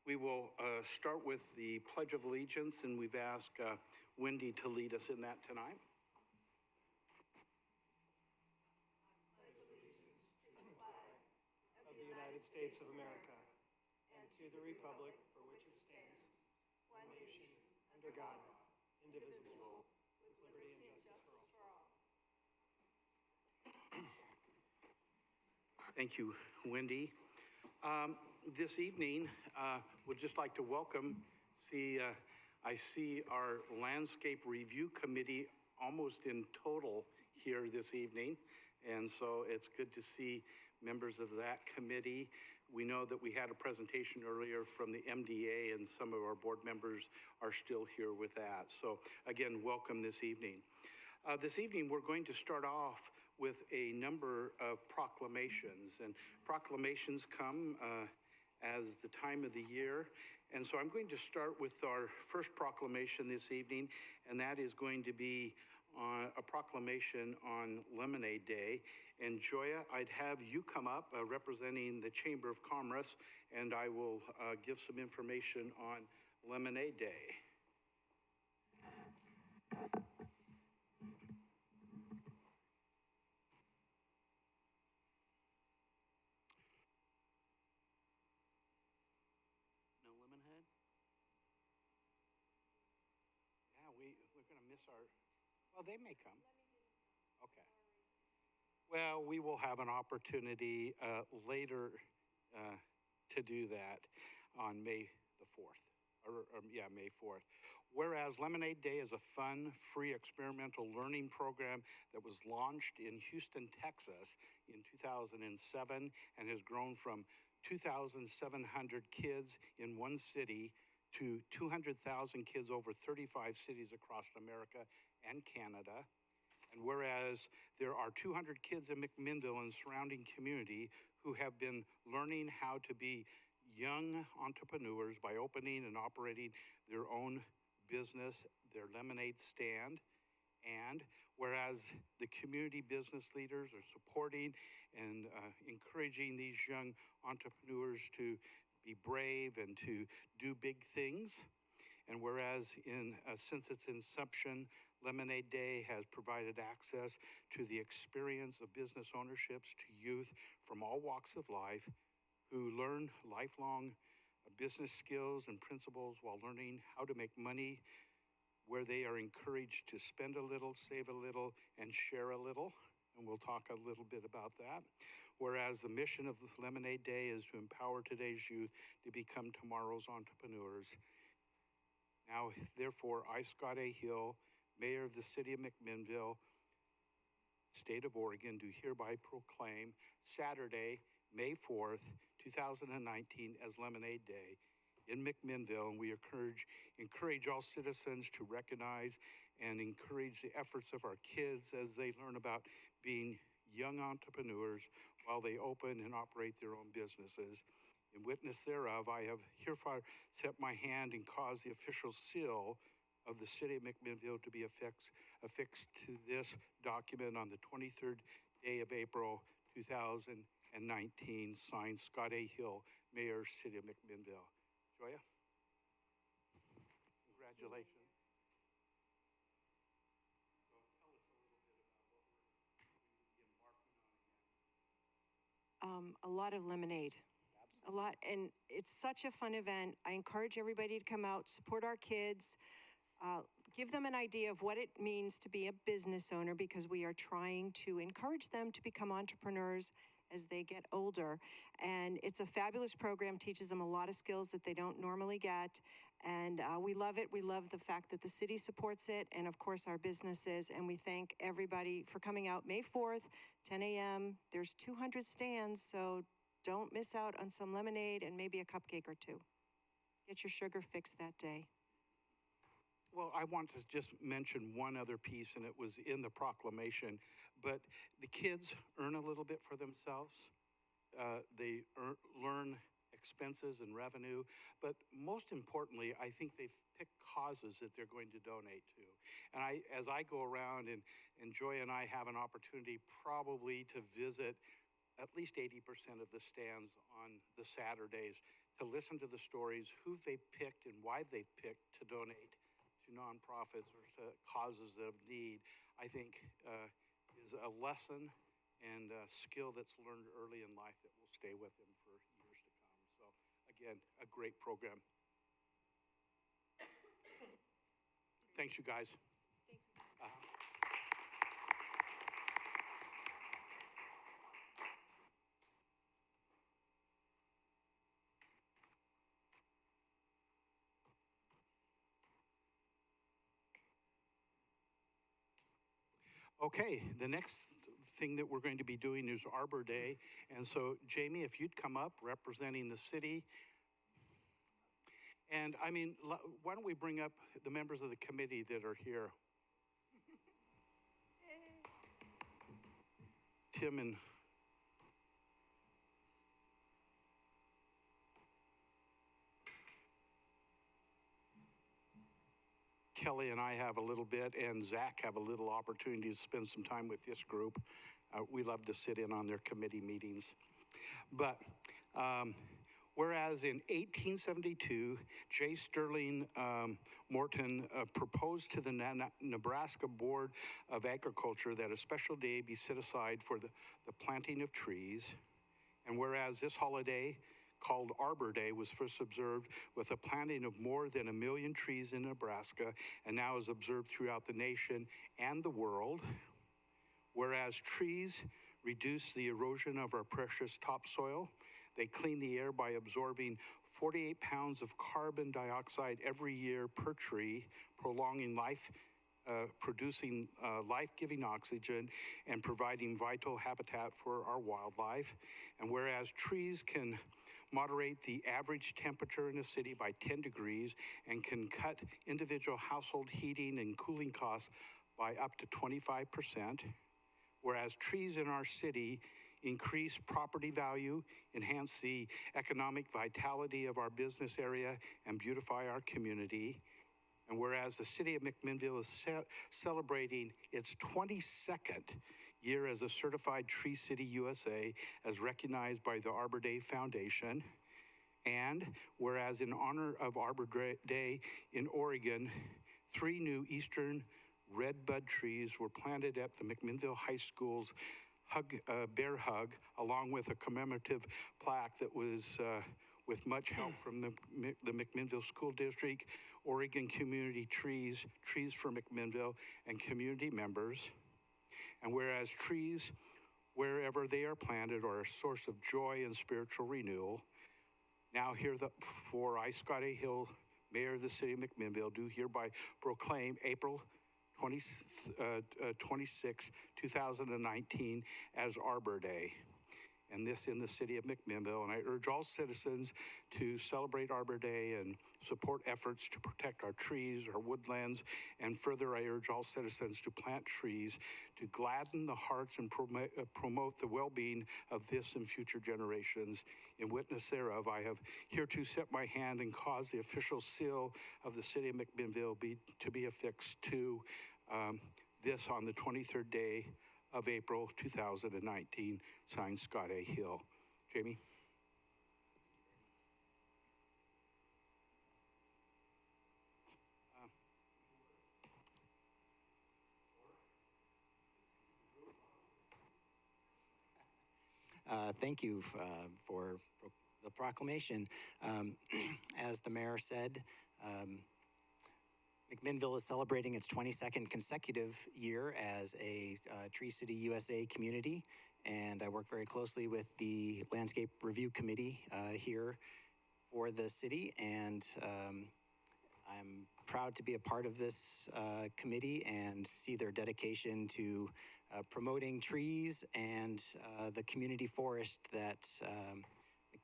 We will start with the Pledge of Allegiance, and we've asked Wendy to lead us in that tonight. Of the United States of America, and to the republic for which it stands, one nation, under God, indivisible, with liberty and justice for all. Thank you, Wendy. This evening, would just like to welcome, I see our Landscape Review Committee almost in total here this evening. And so it's good to see members of that committee. We know that we had a presentation earlier from the MDA, and some of our board members are still here with that. So again, welcome this evening. This evening, we're going to start off with a number of proclamations, and proclamations come as the time of the year. And so I'm going to start with our first proclamation this evening, and that is going to be a proclamation on Lemonade Day. And Joya, I'd have you come up representing the Chamber of Commerce, and I will give some information on Lemonade Day. No Lemonhead? Yeah, we're going to miss our... Well, they may come. Okay. Well, we will have an opportunity later to do that on May the 4th. May 4th. Whereas Lemonade Day is a fun, free experimental learning program that was launched in Houston, Texas in 2007 and has grown from 2,700 kids in one city to 200,000 kids over 35 cities across America and Canada. And whereas there are 200 kids in McMinnville and surrounding community who have been learning how to be young entrepreneurs by opening and operating their own business, their lemonade stand. And whereas the community business leaders are supporting and encouraging these young entrepreneurs to be brave and to do big things. And whereas since its inception, Lemonade Day has provided access to the experience of business ownerships to youth from all walks of life who learn lifelong business skills and principles while learning how to make money, where they are encouraged to spend a little, save a little, and share a little. And we'll talk a little bit about that. Whereas the mission of the Lemonade Day is to empower today's youth to become tomorrow's entrepreneurs. Now, therefore, I, Scott A. Hill, Mayor of the City of McMinnville, State of Oregon, do hereby proclaim Saturday, May 4th, 2019 as Lemonade Day in McMinnville, and we encourage all citizens to recognize and encourage the efforts of our kids as they learn about being young entrepreneurs while they open and operate their own businesses. In witness thereof, I have herefore set my hand and caused the official seal of the City of McMinnville to be affixed to this document on the 23rd day of April, 2019, signed Scott A. Hill, Mayor, City of McMinnville. Joya, congratulations. Well, tell us a little bit about what we're embarking on again. A lot of lemonade. A lot, and it's such a fun event. I encourage everybody to come out, support our kids, give them an idea of what it means to be a business owner, because we are trying to encourage them to become entrepreneurs as they get older. And it's a fabulous program, teaches them a lot of skills that they don't normally get. And we love it. We love the fact that the city supports it, and of course our businesses. And we thank everybody for coming out May 4th, 10 a.m. There's 200 stands, so don't miss out on some lemonade and maybe a cupcake or two. Get your sugar fixed that day. Well, I want to just mention one other piece, and it was in the proclamation, but the kids earn a little bit for themselves. They learn expenses and revenue, but most importantly, I think they pick causes that they're going to donate to. And as I go around, and Joya and I have an opportunity probably to visit at least 80% of the stands on the Saturdays to listen to the stories, who they've picked and why they've picked to donate to nonprofits or to causes of need, I think is a lesson and a skill that's learned early in life that will stay with them for years to come. So again, a great program. Thanks, you guys. Thank you. Okay, the next thing that we're going to be doing is Arbor Day. And so, Jamie, if you'd come up representing the city. And I mean, why don't we bring up the members of the committee that are here? Tim and Kelly and I have a little bit, and Zach have a little opportunity to spend some time with this group. We love to sit in on their committee meetings. But whereas in 1872, J. Sterling Morton proposed to the Nebraska Board of Agriculture that a special day be set aside for the planting of trees. And whereas this holiday, called Arbor Day, was first observed with a planting of more than 1 million trees in Nebraska, and now is observed throughout the nation and the world. Whereas trees reduce the erosion of our precious topsoil, they clean the air by absorbing 48 pounds of carbon dioxide every year per tree, prolonging life, producing life-giving oxygen and providing vital habitat for our wildlife. And whereas trees can moderate the average temperature in a city by 10 degrees and can cut individual household heating and cooling costs by up to 25%, whereas trees in our city increase property value, enhance the economic vitality of our business area, and beautify our community. And whereas the city of McMinnville is celebrating its 22nd year as a certified Tree City USA, as recognized by the Arbor Day Foundation. And whereas in honor of Arbor Day in Oregon, 3 new eastern red bud trees were planted at the McMinnville High School's Bear Hug, along with a commemorative plaque that was with much help from the McMinnville School District, Oregon Community Trees, Trees for McMinnville, and community members. And whereas trees, wherever they are planted, are a source of joy and spiritual renewal, now herefore I, Scott A. Hill, Mayor of the City of McMinnville, do hereby proclaim April 26, 2019 as Arbor Day, and this in the city of McMinnville. And I urge all citizens to celebrate Arbor Day and support efforts to protect our trees, our woodlands, and further, I urge all citizens to plant trees to gladden the hearts and promote the well-being of this and future generations. In witness thereof, I have hereto set my hand and caused the official seal of the city of McMinnville to be affixed to this on the 23rd day of April 2019, signed Scott A. Hill. Jamie? Thank you for the proclamation. As the mayor said, McMinnville is celebrating its 22nd consecutive year as a Tree City USA community, and I work very closely with the Landscape Review Committee here for the city, and I'm proud to be a part of this committee and see their dedication to promoting trees and the community forest that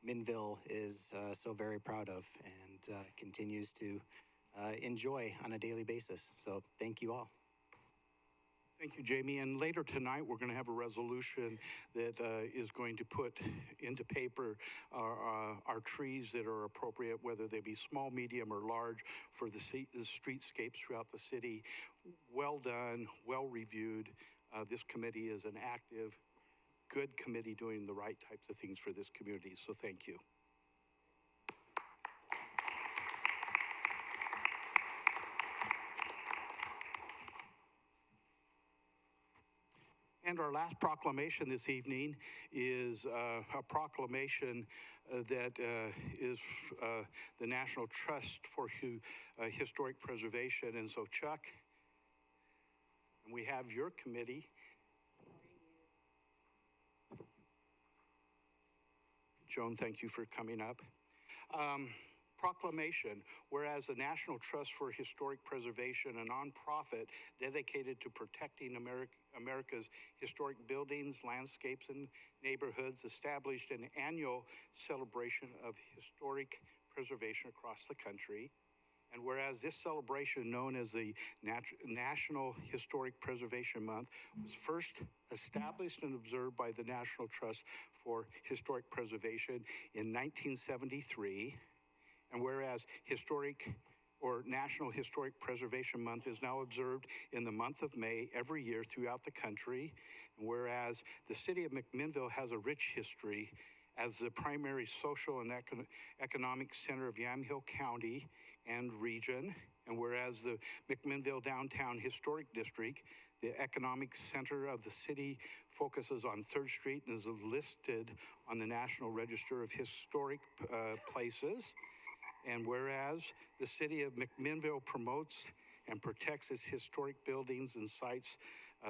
McMinnville is so very proud of and continues to enjoy on a daily basis. So thank you all. Thank you, Jamie. And later tonight, we're going to have a resolution that is going to put into paper our trees that are appropriate, whether they be small, medium, or large, for the streetscapes throughout the city. Well done, well reviewed. This committee is an active, good committee doing the right types of things for this community. So thank you. And our last proclamation this evening is a proclamation that is the National Trust for Historic Preservation. And so, Chuck, and we have your committee. Joan, thank you for coming up. Proclamation, whereas the National Trust for Historic Preservation, a nonprofit dedicated to protecting America's historic buildings, landscapes, and neighborhoods, established an annual celebration of historic preservation across the country. And whereas this celebration, known as the National Historic Preservation Month, was first established and observed by the National Trust for Historic Preservation in 1973, and whereas National Historic Preservation Month is now observed in the month of May every year throughout the country, and whereas the city of McMinnville has a rich history as the primary social and economic center of Yamhill County and region, and whereas the McMinnville Downtown Historic District, the economic center of the city, focuses on 3rd Street and is listed on the National Register of Historic Places. And whereas the city of McMinnville promotes and protects its historic buildings and sites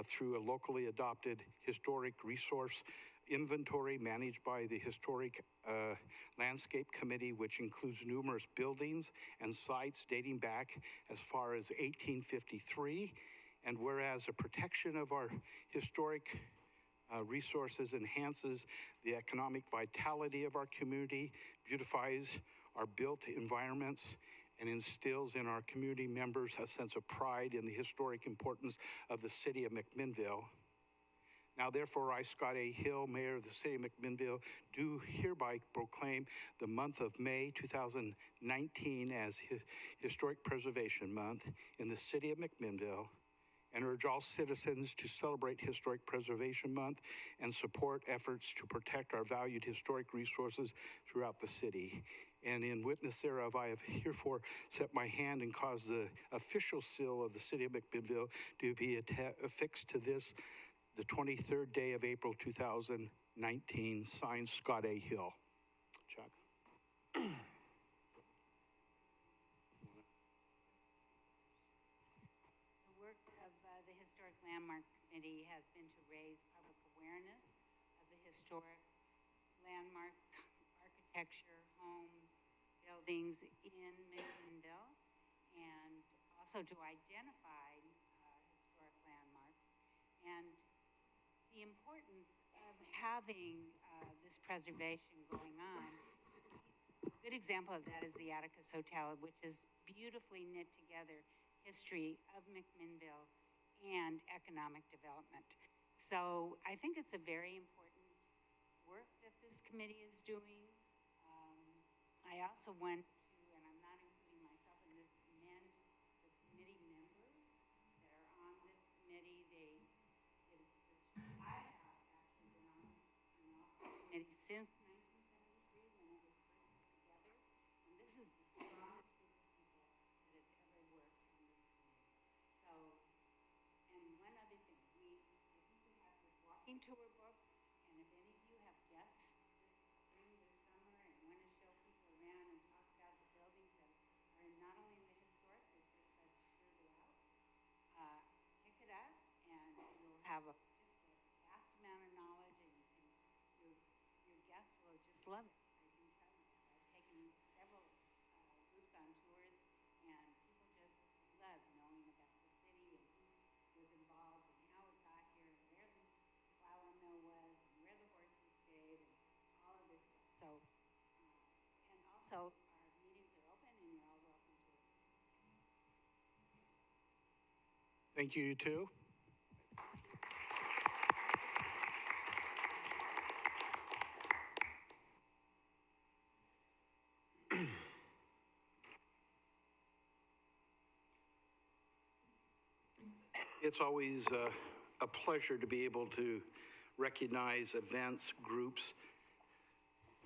through a locally adopted historic resource inventory managed by the Historic Landscape Committee, which includes numerous buildings and sites dating back as far as 1853. And whereas the protection of our historic resources enhances the economic vitality of our community, beautifies our built environments, and instills in our community members a sense of pride in the historic importance of the city of McMinnville. Now, therefore, I, Scott A. Hill, Mayor of the City of McMinnville, do hereby proclaim the month of May 2019 as Historic Preservation Month in the City of McMinnville, and urge all citizens to celebrate Historic Preservation Month and support efforts to protect our valued historic resources throughout the city. And in witness thereof, I have herefore set my hand and caused the official seal of the City of McMinnville to be affixed to this, the 23rd day of April 2019, signed Scott A. Hill. Chuck. The work of the Historic Landmark Committee has been to raise public awareness of the historic landmarks, architecture, homes, buildings in McMinnville, and also to identify historic landmarks. And the importance of having this preservation going on. A good example of that is the Atticus Hotel, which is beautifully knit together history of McMinnville and economic development. So I think it's a very important work that this committee is doing. I also want to, and I'm not including myself in this, commend the committee members that are on this committee. I have actually been on this committee since 1973 when it was first put together, and this is the strongest group of people that has ever worked on this committee. So, and one other thing, I think we have this walking tour book, and if any of you have guests this spring, this summer, and want to show people around and talk about the buildings that are not only in the historic district but throughout, pick it up, and you'll have vast amount of knowledge, and your guests will just love it. I can tell you that. I've taken several groups on tours, and people just love knowing about the city and who was involved and how it got here and where the flour mill was and where the horses stayed and all of this stuff. So, and also our meetings are open and you're all welcome to attend. Thank you, you too. It's always a pleasure to be able to recognize events, groups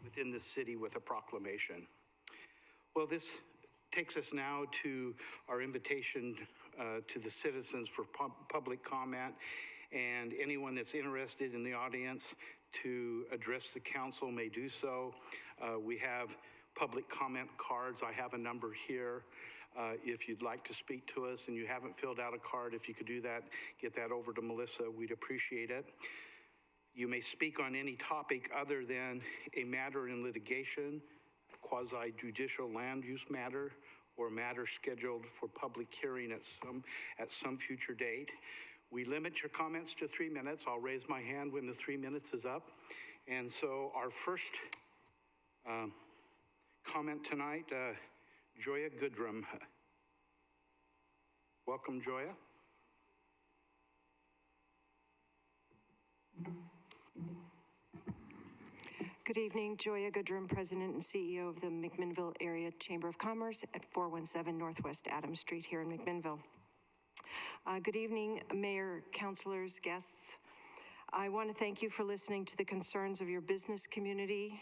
within the city with a proclamation. Well, this takes us now to our invitation to the citizens for public comment. and anyone that's interested in the audience to address the council may do so. We have public comment cards. I have a number here. If you'd like to speak to us and you haven't filled out a card, if you could do that, get that over to Melissa, we'd appreciate it. You may speak on any topic other than a matter in litigation, quasi-judicial land use matter, or matter scheduled for public hearing at some future date. We limit your comments to 3 minutes. I'll raise my hand when the 3 minutes is up. And so our first comment tonight, Joya Goodrum. Welcome, Joya. Good evening, Joya Goodrum, President and CEO of the McMinnville Area Chamber of Commerce at 417 Northwest Adams Street here in McMinnville. Good evening, Mayor, councilors, guests. I want to thank you for listening to the concerns of your business community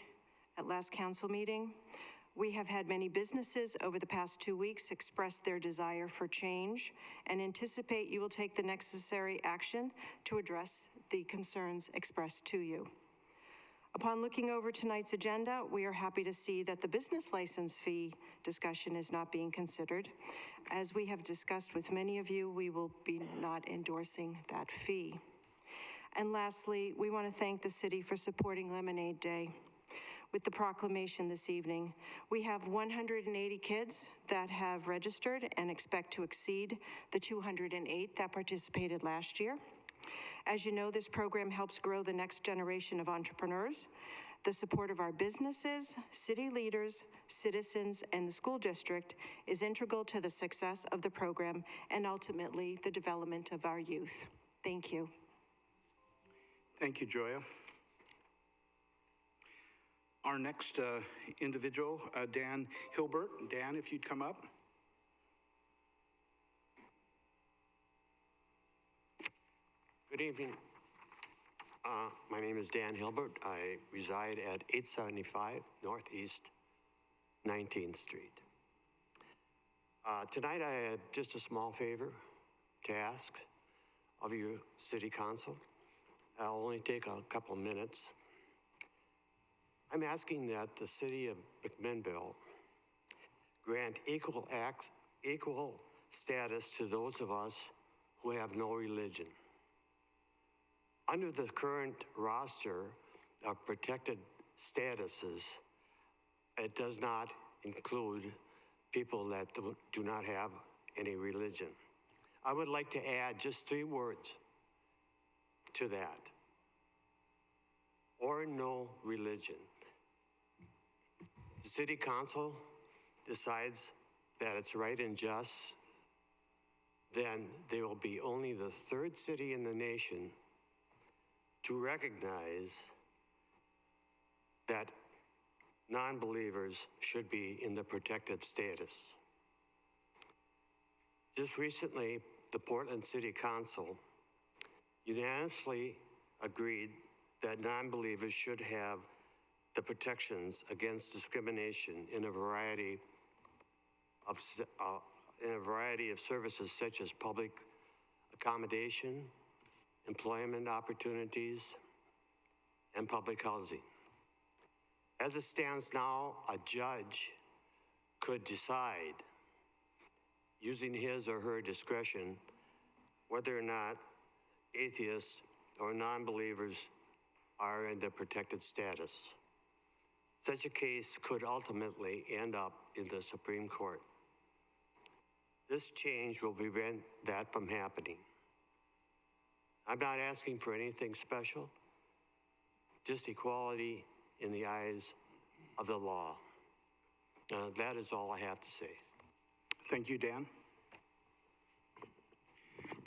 at last council meeting. We have had many businesses over the past 2 weeks express their desire for change and anticipate you will take the necessary action to address the concerns expressed to you. Upon looking over tonight's agenda, we are happy to see that the business license fee discussion is not being considered. As we have discussed with many of you, we will be not endorsing that fee. And lastly, we want to thank the city for supporting Lemonade Day. With the proclamation this evening, we have 180 kids that have registered and expect to exceed the 208 that participated last year. As you know, this program helps grow the next generation of entrepreneurs. The support of our businesses, city leaders, citizens, and the school district is integral to the success of the program and ultimately the development of our youth. Thank you. Thank you, Joya. Our next individual, Dan Hilbert. Dan, if you'd come up. Good evening. My name is Dan Hilbert. I reside at 875 Northeast 19th Street. Tonight I had just a small favor to ask of you, City Council. I'll only take a couple of minutes. I'm asking that the City of McMinnville grant equal status to those of us who have no religion. Under the current roster of protected statuses, it does not include people that do not have any religion. I would like to add just 3 words to that. Or no religion. The City Council decides that it's right and just, then they will be only the 3rd city in the nation to recognize that non-believers should be in the protected status. Just recently, the Portland City Council unanimously agreed that non-believers should have the protections against discrimination in a variety of services such as public accommodation, employment opportunities, and public housing. As it stands now, a judge could decide, using his or her discretion, whether or not atheists or non-believers are in the protected status. Such a case could ultimately end up in the Supreme Court. This change will prevent that from happening. I'm not asking for anything special, just equality in the eyes of the law. That is all I have to say. Thank you, Dan.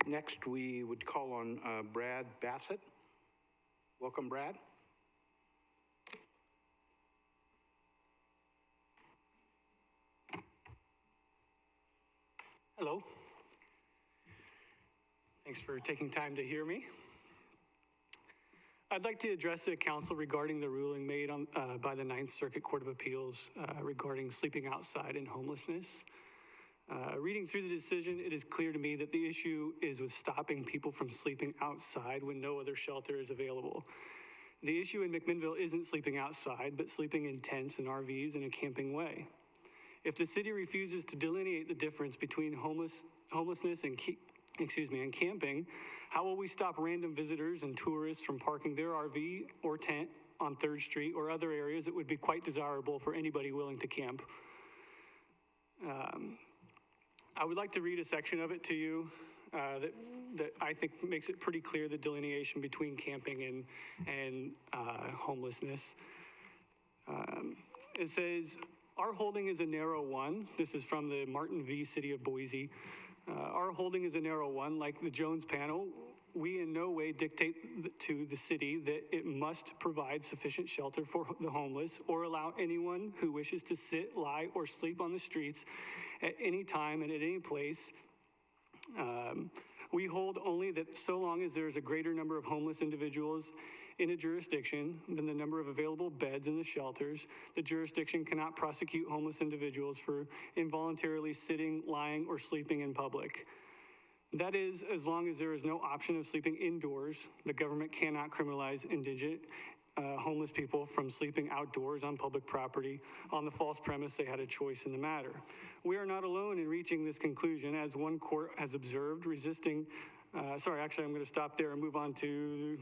Next, we would call on Brad Bassett. Welcome, Brad. Hello. Thanks for taking time to hear me. I'd like to address the council regarding the ruling made by the Ninth Circuit Court of Appeals regarding sleeping outside and homelessness. Reading through the decision, it is clear to me that the issue is with stopping people from sleeping outside when no other shelter is available. The issue in McMinnville isn't sleeping outside, but sleeping in tents and RVs in a camping way. If the city refuses to delineate the difference between homelessness and and camping, how will we stop random visitors and tourists from parking their RV or tent on 3rd Street or other areas that would be quite desirable for anybody willing to camp? I would like to read a section of it to you that I think makes it pretty clear the delineation between camping and homelessness. It says, our holding is a narrow one. This is from the Martin v. City of Boise. Our holding is a narrow one. Like the Jones panel, we in no way dictate to the city that it must provide sufficient shelter for the homeless or allow anyone who wishes to sit, lie, or sleep on the streets at any time and at any place. We hold only that so long as there is a greater number of homeless individuals in a jurisdiction than the number of available beds in the shelters, the jurisdiction cannot prosecute homeless individuals for involuntarily sitting, lying, or sleeping in public. That is, as long as there is no option of sleeping indoors, the government cannot criminalize indigent homeless people from sleeping outdoors on public property on the false premise they had a choice in the matter. We are not alone in reaching this conclusion, as one court has observed resisting, I'm going to stop there and move on to,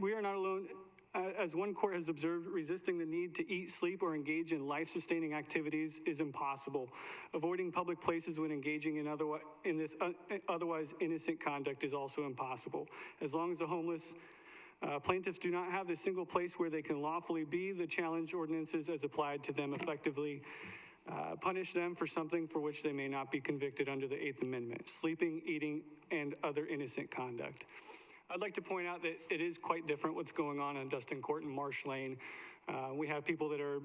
we are not alone, as one court has observed, resisting the need to eat, sleep, or engage in life-sustaining activities is impossible. Avoiding public places when engaging in this otherwise innocent conduct is also impossible. As long as the homeless plaintiffs do not have the single place where they can lawfully be, the challenge ordinances as applied to them effectively punish them for something for which they may not be convicted under the 8th Amendment: sleeping, eating, and other innocent conduct. I'd like to point out that it is quite different what's going on Dustin Court and Marsh Lane. We have people that are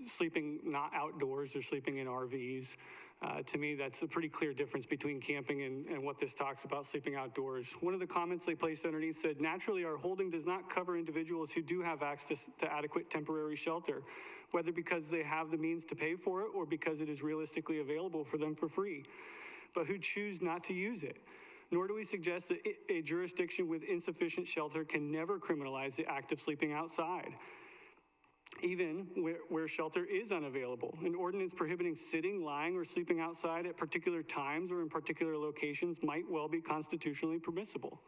sleeping not outdoors, they're sleeping in RVs. To me, that's a pretty clear difference between camping and what this talks about sleeping outdoors. One of the comments they placed underneath said, naturally, our holding does not cover individuals who do have access to adequate temporary shelter, whether because they have the means to pay for it or because it is realistically available for them for free, but who choose not to use it. Nor do we suggest that a jurisdiction with insufficient shelter can never criminalize the act of sleeping outside, even where shelter is unavailable. An ordinance prohibiting sitting, lying, or sleeping outside at particular times or in particular locations might well be constitutionally permissible.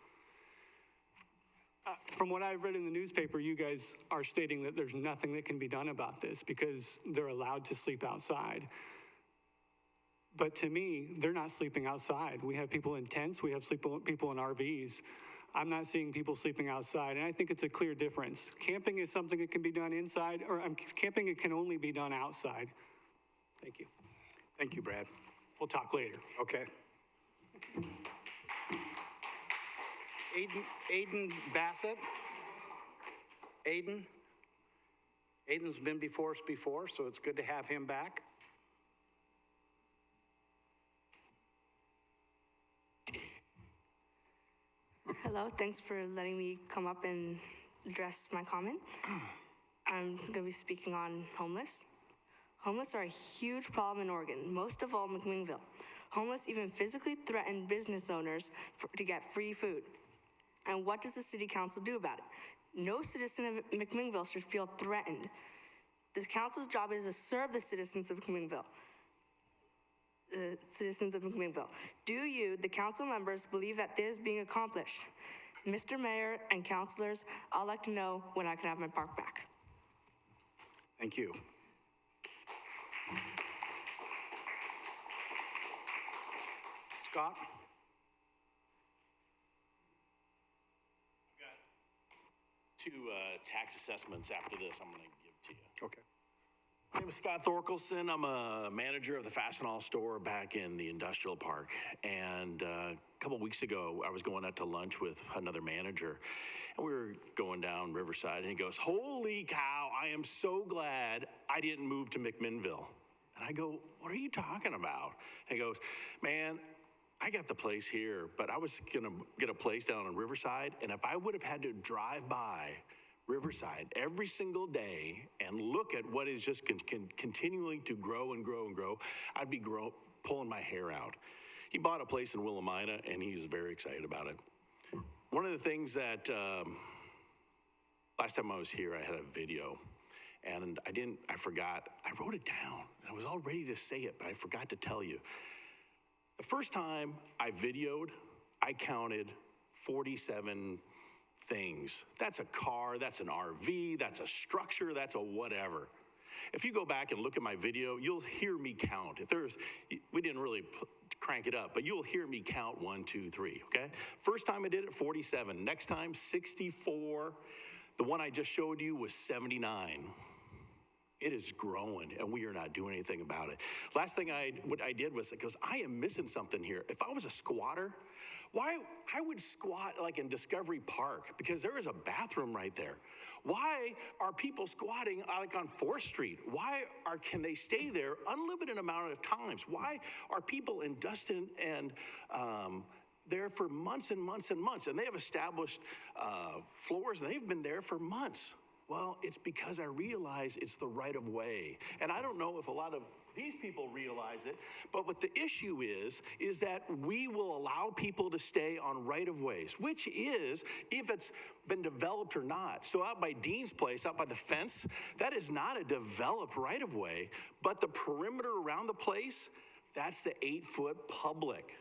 From what I've read in the newspaper, you guys are stating that there's nothing that can be done about this because they're allowed to sleep outside. But to me, they're not sleeping outside. We have people in tents, we have people in RVs. I'm not seeing people sleeping outside, and I think it's a clear difference. Camping is something that can be done inside, camping it can only be done outside. Thank you. Thank you, Brad. We'll talk later. Okay. Aiden Bassett. Aiden's been before us before, so it's good to have him back. Hello, thanks for letting me come up and address my comment. I'm going to be speaking on homeless. Homeless are a huge problem in Oregon, most of all McMinnville. Homeless even physically threaten business owners to get free food. And what does the city council do about it? No citizen of McMinnville should feel threatened. The council's job is to serve the citizens of McMinnville. Do you, the council members, believe that this is being accomplished? Mr. Mayor and councilors, I'd like to know when I can have my park back. Thank you. Scott? I've got two tax assessments after this I'm going to give to you. Okay. My name is Scott Thorkelson. I'm a manager of the Fastenal store back in the industrial park. And a couple weeks ago, I was going out to lunch with another manager, and we were going down Riverside, and he goes, "Holy cow, I am so glad I didn't move to McMinnville." And I go, "What are you talking about?" And he goes, "Man, I got the place here, but I was going to get a place down on Riverside, and if I would have had to drive by Riverside every single day and look at what is just continuing to grow and grow and grow, I'd be pulling my hair out. He bought a place in Willamina, and he's very excited about it. One of the things that, last time I was here, I had a video, and I forgot, I wrote it down, and I was all ready to say it, but I forgot to tell you. The first time I videoed, I counted 47 things. That's a car, that's an RV, that's a structure, that's a whatever. If you go back and look at my video, you'll hear me count. We didn't really crank it up, but you'll hear me count 1, 2, 3, okay? First time I did it, 47. Next time, 64. The one I just showed you was 79. It is growing, and we are not doing anything about it. Last thing what I did was, because I am missing something here. If I was a squatter, why I would squat like in Discovery Park, because there is a bathroom right there. Why are people squatting like on 4th Street? Why can they stay there unlimited amount of times? Why are people in Dustin and there for months and months and months, and they have established floors, and they've been there for months? Well, it's because I realize it's the right of way. And I don't know if a lot of these people realize it, but what the issue is that we will allow people to stay on right of ways, which is if it's been developed or not. So out by Dean's place, out by the fence, that is not a developed right of way, but the perimeter around the place, that's the 8-foot public.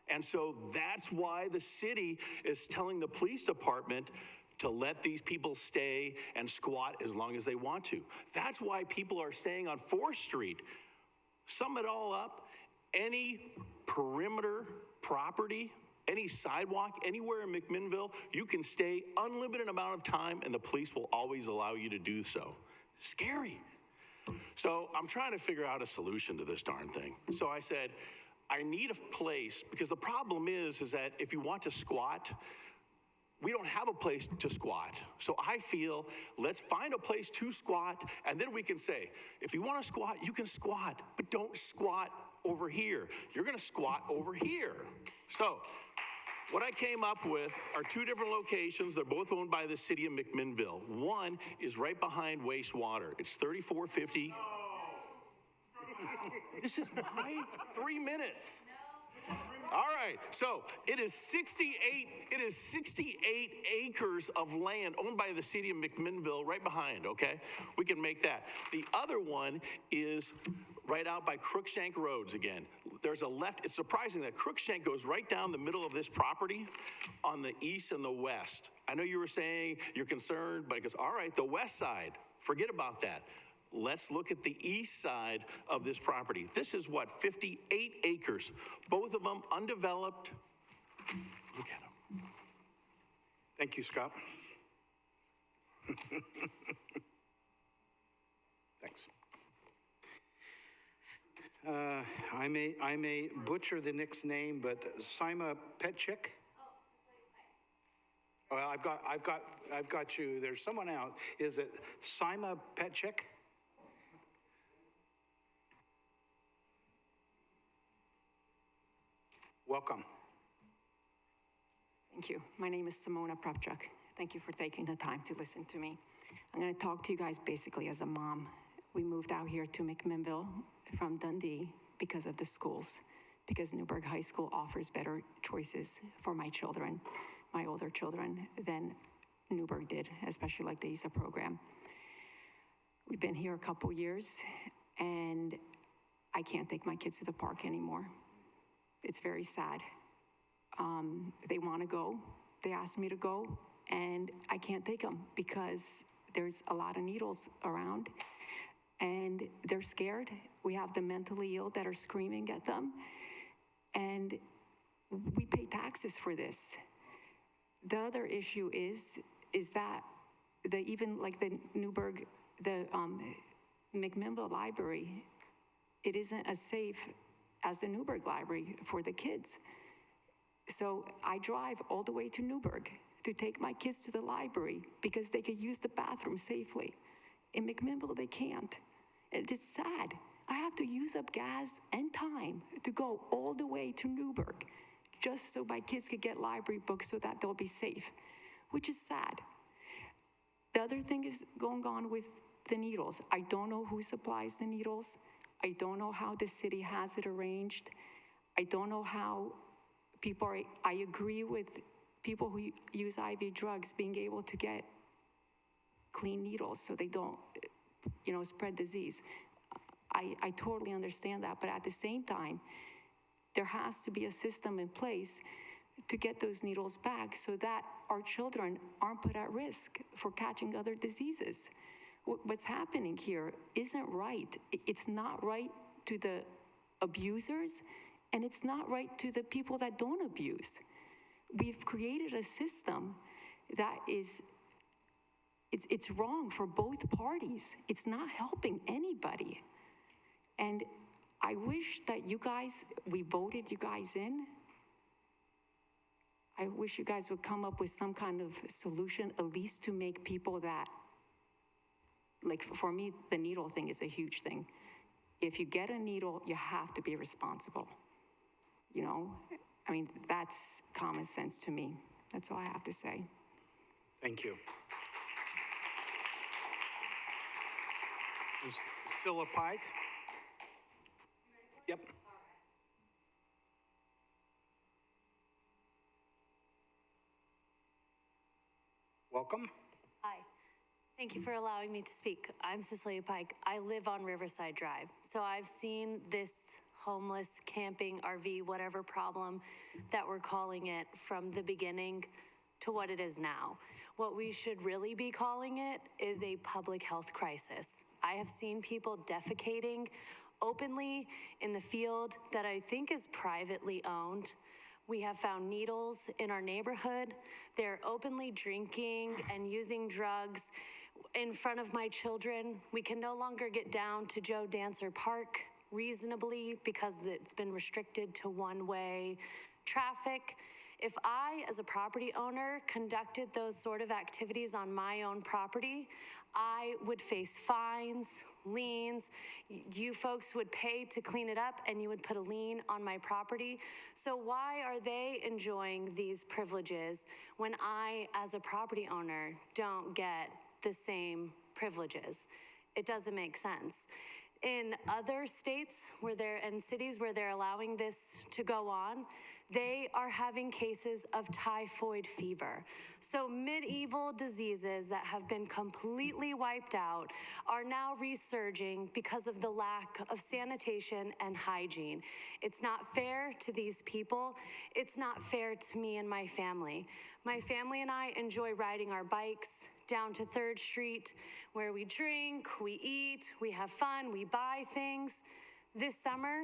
And so that's why the city is telling the police department to let these people stay and squat as long as they want to. That's why people are staying on 4th Street. Sum it all up, any perimeter property, any sidewalk, anywhere in McMinnville, you can stay unlimited amount of time and the police will always allow you to do so. Scary. So I'm trying to figure out a solution to this darn thing. So I said, I need a place, because the problem is that if you want to squat, we don't have a place to squat. So I feel, let's find a place to squat, and then we can say, if you want to squat, you can squat, but don't squat over here. You're going to squat over here. So what I came up with are 2 different locations. They're both owned by the city of McMinnville. One is right behind Wastewater. It's 3450. This is my 3 minutes. All right, so it is 68 acres of land owned by the city of McMinnville right behind, okay? We can make that. The other one is right out by Crookshank Roads again. There's a left, it's surprising that Crookshank goes right down the middle of this property on the east and the west. I know you were saying you're concerned, but it goes, all right, the west side, forget about that. Let's look at the east side of this property. This is what, 58 acres, both of them undeveloped. Look at them. Thank you, Scott. Thanks. I may butcher the next name, but Sima Petchik. Well, I've got you. There's someone else. Is it Sima Petchik? Welcome. Thank you. My name is Simona Propchuk. Thank you for taking the time to listen to me. I'm going to talk to you guys basically as a mom. We moved out here to McMinnville from Dundee because of the schools, because Newburgh High School offers better choices for my children, my older children, than Newburgh did, especially like the ISA program. We've been here a couple years, and I can't take my kids to the park anymore. It's very sad. They want to go. They asked me to go, and I can't take them because there's a lot of needles around, and they're scared. We have the mentally ill that are screaming at them, and we pay taxes for this. The other issue is that even like the Newburgh, the McMinnville Library, it isn't as safe as the Newburgh Library for the kids. So I drive all the way to Newburgh to take my kids to the library because they could use the bathroom safely. In McMinnville, they can't. And it's sad. I have to use up gas and time to go all the way to Newburgh just so my kids could get library books so that they'll be safe, which is sad. The other thing is going on with the needles. I don't know who supplies the needles. I don't know how the city has it arranged. I don't know how people are, I agree with people who use IV drugs being able to get clean needles so they don't, spread disease. I totally understand that, but at the same time, there has to be a system in place to get those needles back so that our children aren't put at risk for catching other diseases. What's happening here isn't right. It's not right to the abusers, and it's not right to the people that don't abuse. We've created a system that is, it's wrong for both parties. It's not helping anybody. And I wish that we voted you guys in. I wish you guys would come up with some kind of solution, at least to make people that, like for me, the needle thing is a huge thing. If you get a needle, you have to be responsible. That's common sense to me. That's all I have to say. Thank you. Priscilla Pike? Yep. Welcome. Hi. Thank you for allowing me to speak. I'm Cecilia Pike. I live on Riverside Drive, so I've seen this homeless camping RV, whatever problem that we're calling it, from the beginning to what it is now. What we should really be calling it is a public health crisis. I have seen people defecating openly in the field that I think is privately owned. We have found needles in our neighborhood. They're openly drinking and using drugs in front of my children. We can no longer get down to Joe Dancer Park reasonably because it's been restricted to one-way traffic. If I, as a property owner, conducted those sort of activities on my own property, I would face fines, liens. You folks would pay to clean it up, and you would put a lien on my property. So why are they enjoying these privileges when I, as a property owner, don't get the same privileges? It doesn't make sense. In other states and cities where they're allowing this to go on, they are having cases of typhoid fever. So medieval diseases that have been completely wiped out are now resurging because of the lack of sanitation and hygiene. It's not fair to these people. It's not fair to me and my family. My family and I enjoy riding our bikes down to 3rd Street, where we drink, we eat, we have fun, we buy things. This summer,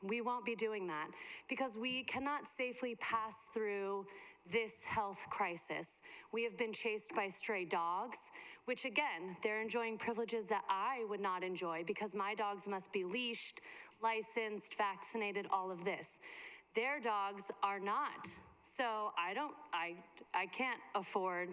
we won't be doing that because we cannot safely pass through this health crisis. We have been chased by stray dogs, which again, they're enjoying privileges that I would not enjoy because my dogs must be leashed, licensed, vaccinated, all of this. Their dogs are not. So I can't afford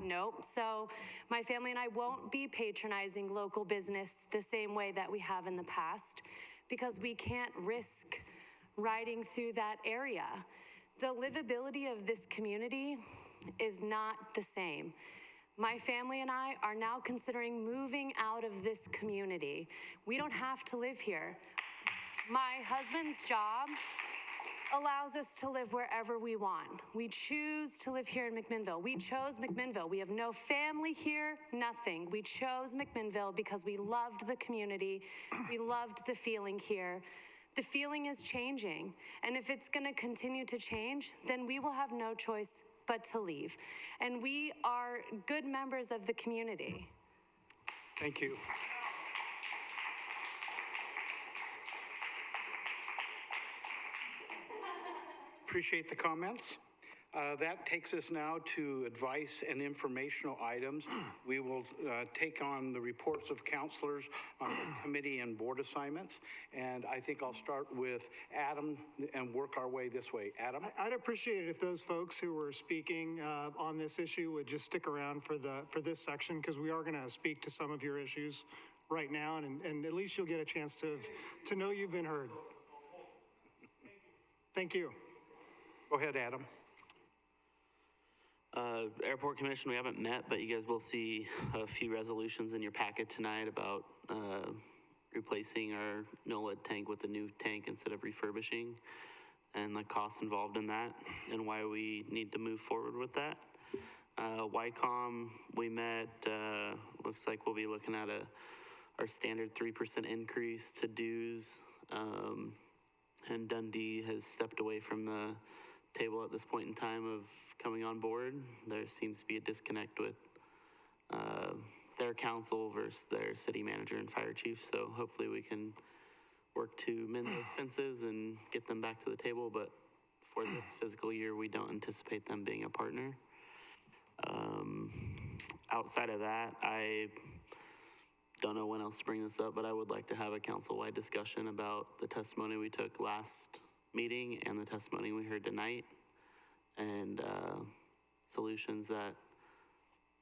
nope. So my family and I won't be patronizing local business the same way that we have in the past because we can't risk riding through that area. The livability of this community is not the same. My family and I are now considering moving out of this community. We don't have to live here. My husband's job allows us to live wherever we want. We choose to live here in McMinnville. We chose McMinnville. We have no family here, nothing. We chose McMinnville because we loved the community. We loved the feeling here. The feeling is changing. And if it's gonna continue to change, then we will have no choice but to leave. And we are good members of the community. Thank you. Appreciate the comments. That takes us now to advice and informational items. We will take on the reports of counselors on the committee and board assignments. And I think I'll start with Adam and work our way this way. Adam? I'd appreciate it if those folks who were speaking on this issue would just stick around for this section, because we are going to speak to some of your issues right now, and at least you'll get a chance to know you've been heard. Thank you. Go ahead, Adam. Airport Commission, we haven't met, but you guys will see a few resolutions in your packet tonight about replacing our no-lead tank with a new tank instead of refurbishing, and the costs involved in that, and why we need to move forward with that. YCOM, we met, looks like we'll be looking at our standard 3% increase to dues, and Dundee has stepped away from the table at this point in time of coming on board. There seems to be a disconnect with their council versus their city manager and fire chief, so hopefully we can work to mend those fences and get them back to the table, but for this fiscal year, we don't anticipate them being a partner. Outside of that, I don't know when else to bring this up, but I would like to have a council-wide discussion about the testimony we took last meeting and the testimony we heard tonight, and solutions that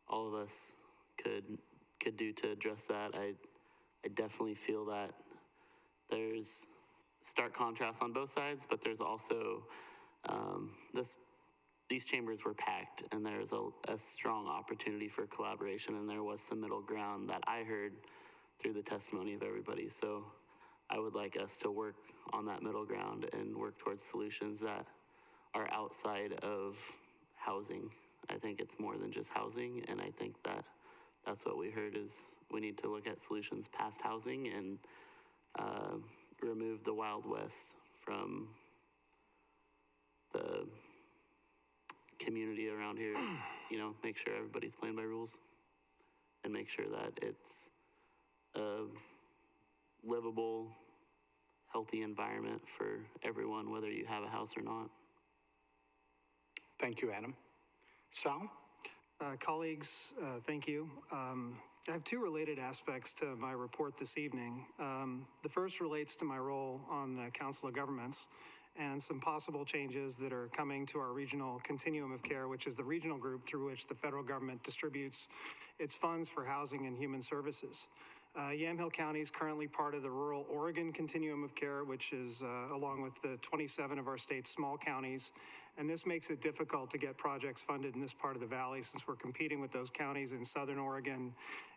all of us could do to address that. I definitely feel that there's stark contrast on both sides, but there's also these chambers were packed, and there's a strong opportunity for collaboration, and there was some middle ground that I heard through the testimony of everybody. So I would like us to work on that middle ground and work towards solutions that are outside of housing. I think it's more than just housing, and I think that that's what we heard is we need to look at solutions past housing and remove the Wild West from the community around here, you know, make sure everybody's playing by rules and make sure that it's a livable, healthy environment for everyone, whether you have a house or not. Thank you, Adam. Sal? Colleagues, thank you. I have two related aspects to my report this evening. The first relates to my role on the Council of Governments and some possible changes that are coming to our regional continuum of care, which is the regional group through which the federal government distributes its funds for housing and human services. Yamhill County is currently part of the rural Oregon continuum of care, which is along with the 27 of our state's small counties. And this makes it difficult to get projects funded in this part of the valley since we're competing with those counties in Southern Oregon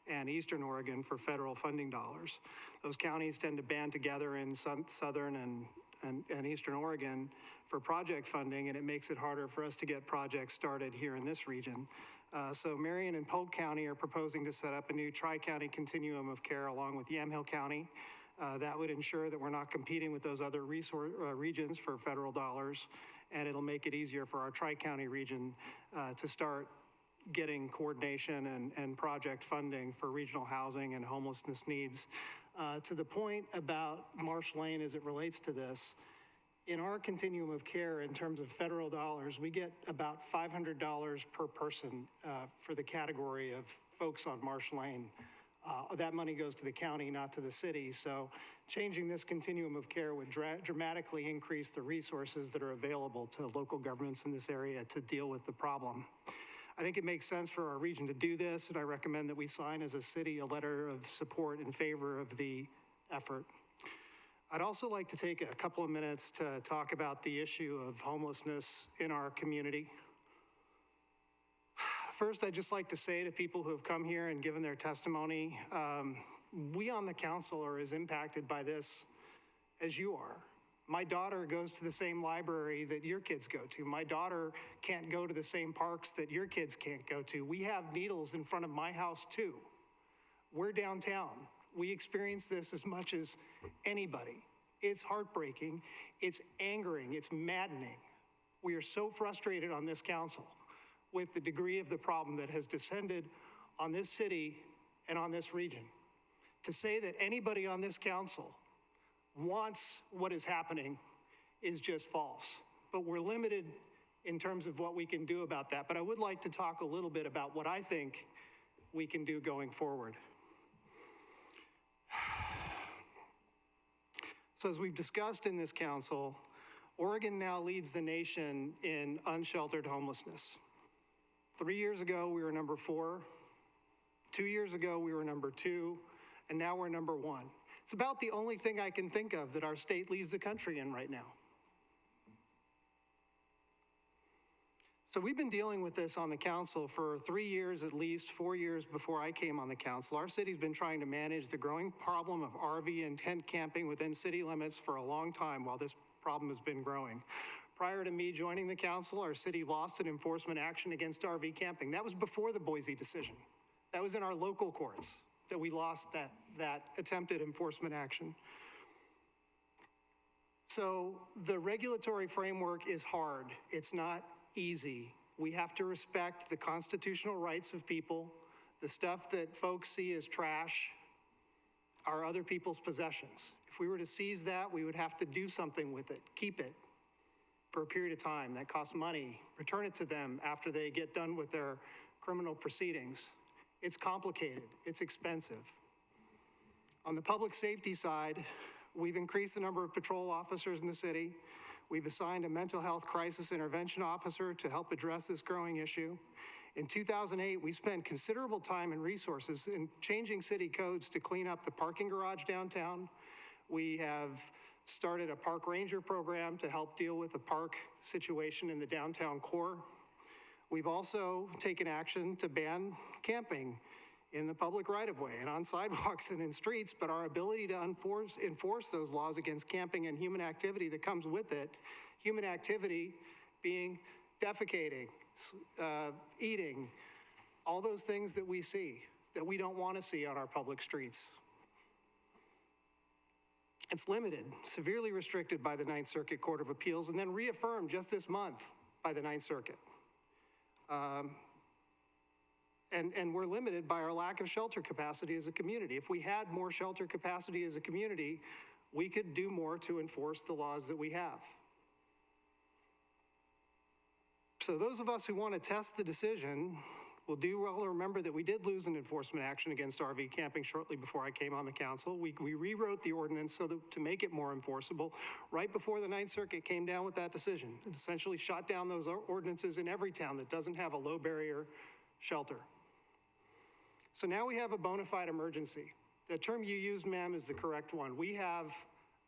and Eastern Oregon for federal funding dollars. Those counties tend to band together in Southern and Eastern Oregon for project funding, and it makes it harder for us to get projects started here in this region. So Marion and Polk County are proposing to set up a new tri-county continuum of care along with Yamhill County. That would ensure that we're not competing with those other regions for federal dollars, and it'll make it easier for our tri-county region to start getting coordination and project funding for regional housing and homelessness needs. To the point about Marsh Lane as it relates to this, in our continuum of care in terms of federal dollars, we get about $500 per person for the category of folks on Marsh Lane. That money goes to the county, not to the city. So changing this continuum of care would dramatically increase the resources that are available to local governments in this area to deal with the problem. I think it makes sense for our region to do this, and I recommend that we sign as a city a letter of support in favor of the effort. I'd also like to take a couple of minutes to talk about the issue of homelessness in our community. First, I'd just like to say to people who have come here and given their testimony, we on the council are as impacted by this as you are. My daughter goes to the same library that your kids go to. My daughter can't go to the same parks that your kids can't go to. We have needles in front of my house too. We're downtown. We experience this as much as anybody. It's heartbreaking, it's angering, it's maddening. We are so frustrated on this council with the degree of the problem that has descended on this city and on this region. To say that anybody on this council wants what is happening is just false. But we're limited in terms of what we can do about that. But I would like to talk a little bit about what I think we can do going forward. So as we've discussed in this council, Oregon now leads the nation in unsheltered homelessness. 3 years ago, we were number 4. 2 years ago, we were number 2, and now we're number 1. It's about the only thing I can think of that our state leads the country in right now. So we've been dealing with this on the council for 3 years, at least 4 years before I came on the council. Our city's been trying to manage the growing problem of RV and tent camping within city limits for a long time while this problem has been growing. Prior to me joining the council, our city lost an enforcement action against RV camping. That was before the Boise decision. That was in our local courts that we lost that attempted enforcement action. So the regulatory framework is hard. It's not easy. We have to respect the constitutional rights of people. The stuff that folks see as trash are other people's possessions. If we were to seize that, we would have to do something with it, keep it for a period of time. That costs money, return it to them after they get done with their criminal proceedings. It's complicated, it's expensive. On the public safety side, we've increased the number of patrol officers in the city. We've assigned a mental health crisis intervention officer to help address this growing issue. In 2008, we spent considerable time and resources in changing city codes to clean up the parking garage downtown. We have started a park ranger program to help deal with the park situation in the downtown core. We've also taken action to ban camping in the public right-of-way and on sidewalks and in streets, but our ability to enforce those laws against camping and human activity that comes with it, human activity being defecating, eating, all those things that we see, that we don't want to see on our public streets. It's limited, severely restricted by the Ninth Circuit Court of Appeals, and then reaffirmed just this month by the Ninth Circuit. And we're limited by our lack of shelter capacity as a community. If we had more shelter capacity as a community, we could do more to enforce the laws that we have. So those of us who want to test the decision will do well to remember that we did lose an enforcement action against RV camping shortly before I came on the council. We rewrote the ordinance so that, to make it more enforceable right before the Ninth Circuit came down with that decision and essentially shot down those ordinances in every town that doesn't have a low barrier shelter. So now we have a bona fide emergency. The term you used, ma'am, is the correct one. We have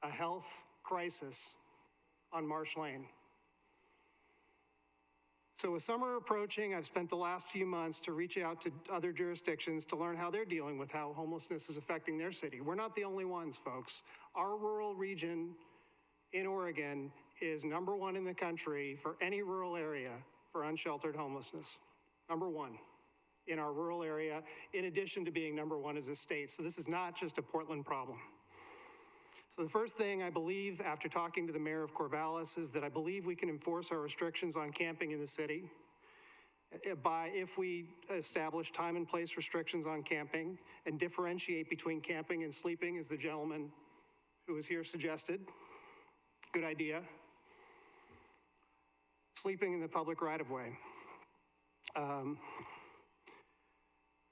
a health crisis on Marsh Lane. So with summer approaching, I've spent the last few months to reach out to other jurisdictions to learn how they're dealing with how homelessness is affecting their city. We're not the only ones, folks. Our rural region in Oregon is #1 in the country for any rural area for unsheltered homelessness. #1 in our rural area, in addition to being #1 as a state. So this is not just a Portland problem. So the first thing I believe, after talking to the mayor of Corvallis, is that I believe we can enforce our restrictions on camping in the city if we establish time and place restrictions on camping and differentiate between camping and sleeping, as the gentleman who was here suggested. Good idea. Sleeping in the public right-of-way.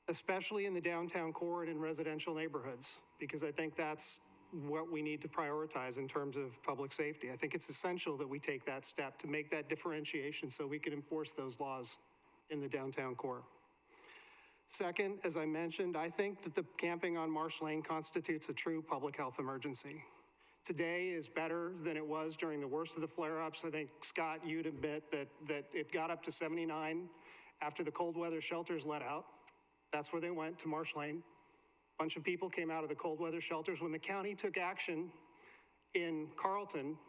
Especially in the downtown core and in residential neighborhoods, because I think that's what we need to prioritize in terms of public safety. I think it's essential that we take that step to make that differentiation so we can enforce those laws in the downtown core. Second, as I mentioned, I think that the camping on Marsh Lane constitutes a true public health emergency. Today is better than it was during the worst of the flare-ups. I think, Scott, you'd admit that it got up to 79 after the cold weather shelters let out. That's where they went, to Marsh Lane. A bunch of people came out of the cold weather shelters. When the county took action in Carlton,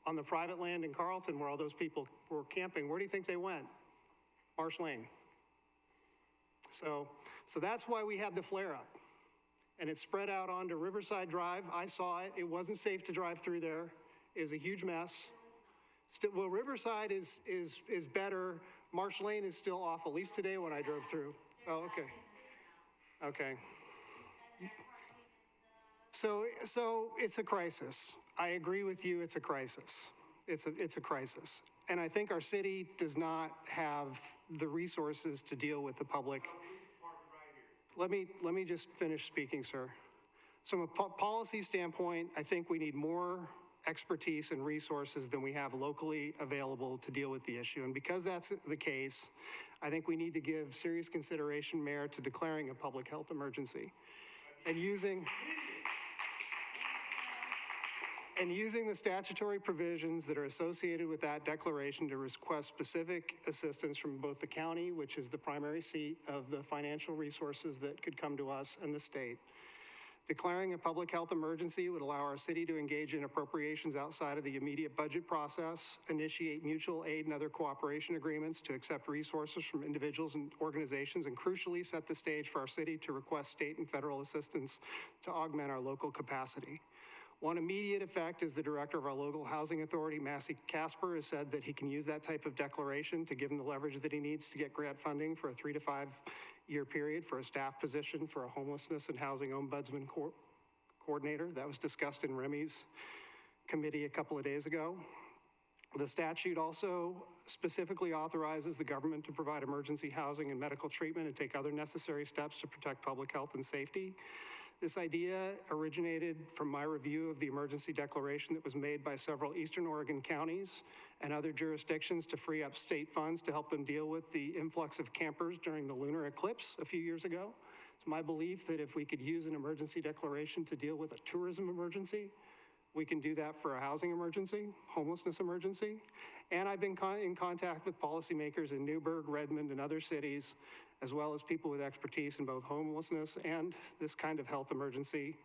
on the private land in Carlton where all those people were camping, where do you think they went? Marsh Lane. So that's why we had the flare-up. And it spread out onto Riverside Drive. I saw it. It wasn't safe to drive through there. It was a huge mess. Well, Riverside is better. Marsh Lane is still awful, at least today when I drove through. Oh, okay. Okay. So it's a crisis. I agree with you, it's a crisis. It's a crisis. And I think our city does not have the resources to deal with the public. Let me just finish speaking, sir. So from a policy standpoint, I think we need more expertise and resources than we have locally available to deal with the issue. And because that's the case, I think we need to give serious consideration, Mayor, to declaring a public health emergency and using and using the statutory provisions that are associated with that declaration to request specific assistance from both the county, which is the primary seat of the financial resources that could come to us, and the state. Declaring a public health emergency would allow our city to engage in appropriations outside of the immediate budget process, initiate mutual aid and other cooperation agreements to accept resources from individuals and organizations, and crucially set the stage for our city to request state and federal assistance to augment our local capacity. One immediate effect is the director of our local housing authority, Massey Casper, has said that he can use that type of declaration to give him the leverage that he needs to get grant funding for a 3 to 5 year period for a staff position for a homelessness and housing ombudsman coordinator. That was discussed in Remy's committee a couple of days ago. The statute also specifically authorizes the government to provide emergency housing and medical treatment and take other necessary steps to protect public health and safety. This idea originated from my review of the emergency declaration that was made by several Eastern Oregon counties and other jurisdictions to free up state funds to help them deal with the influx of campers during the lunar eclipse a few years ago. It's my belief that if we could use an emergency declaration to deal with a tourism emergency, we can do that for a housing emergency, homelessness emergency. And I've been in contact with policymakers in Newburgh, Redmond, and other cities, as well as people with expertise in both homelessness and this kind of health emergency.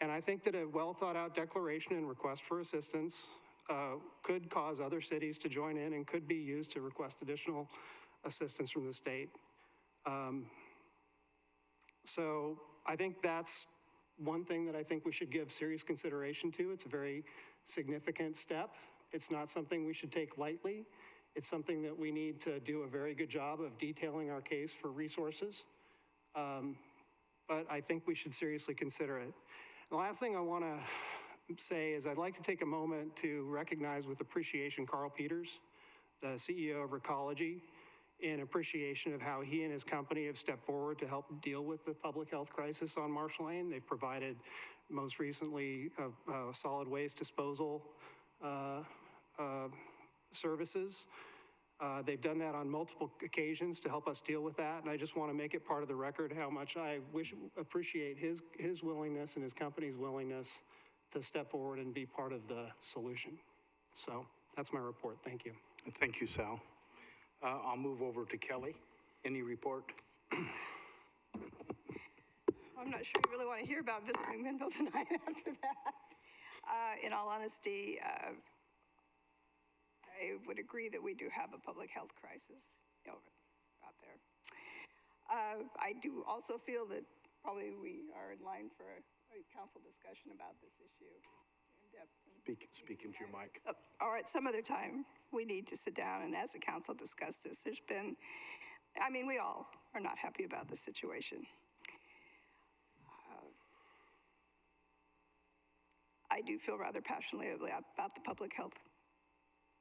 And I think that a well-thought-out declaration and request for assistance could cause other cities to join in and could be used to request additional assistance from the state. So I think that's one thing that I think we should give serious consideration to. It's a very significant step. It's not something we should take lightly. It's something that we need to do a very good job of detailing our case for resources. But I think we should seriously consider it. The last thing I want to say is I'd like to take a moment to recognize with appreciation Carl Peters, the CEO of Recology, in appreciation of how he and his company have stepped forward to help deal with the public health crisis on Marsh Lane. They've provided, most recently, solid waste disposal services. They've done that on multiple occasions to help us deal with that, and I just want to make it part of the record how much I appreciate his willingness and his company's willingness to step forward and be part of the solution. So that's my report. Thank you. Thank you, Sal. I'll move over to Kelly. Any report? I'm not sure you really want to hear about Visit McMinnville tonight after that. In all honesty, I would agree that we do have a public health crisis out there. I do also feel that probably we are in line for a council discussion about this issue in depth. Speak into your mic. So, all right, some other time we need to sit down and as a council discuss this. There's been, I mean, we all are not happy about the situation. I do feel rather passionately about the public health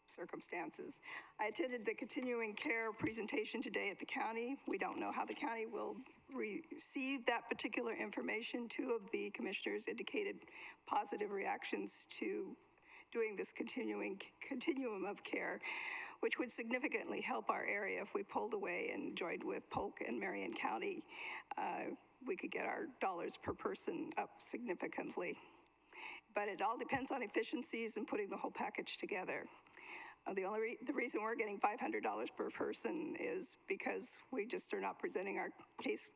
circumstances. I attended the continuing care presentation today at the county. We don't know how the county will receive that particular information. 2 of the commissioners indicated positive reactions to doing this continuum of care, which would significantly help our area if we pulled away and joined with Polk and Marion County. We could get our dollars per person up significantly. But it all depends on efficiencies and putting the whole package together. The reason we're getting $500 per person is because we just are not presenting our case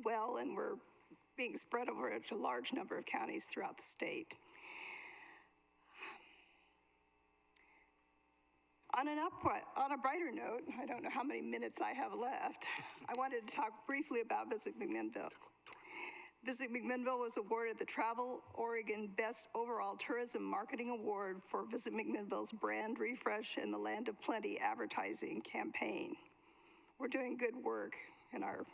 well, and we're being spread over a large number of counties throughout the state. On a brighter note, I don't know how many minutes I have left, I wanted to talk briefly about Visit McMinnville. Visit McMinnville was awarded the Travel Oregon Best Overall Tourism Marketing Award for Visit McMinnville's brand refresh in the Land of Plenty advertising campaign. We're doing good work in our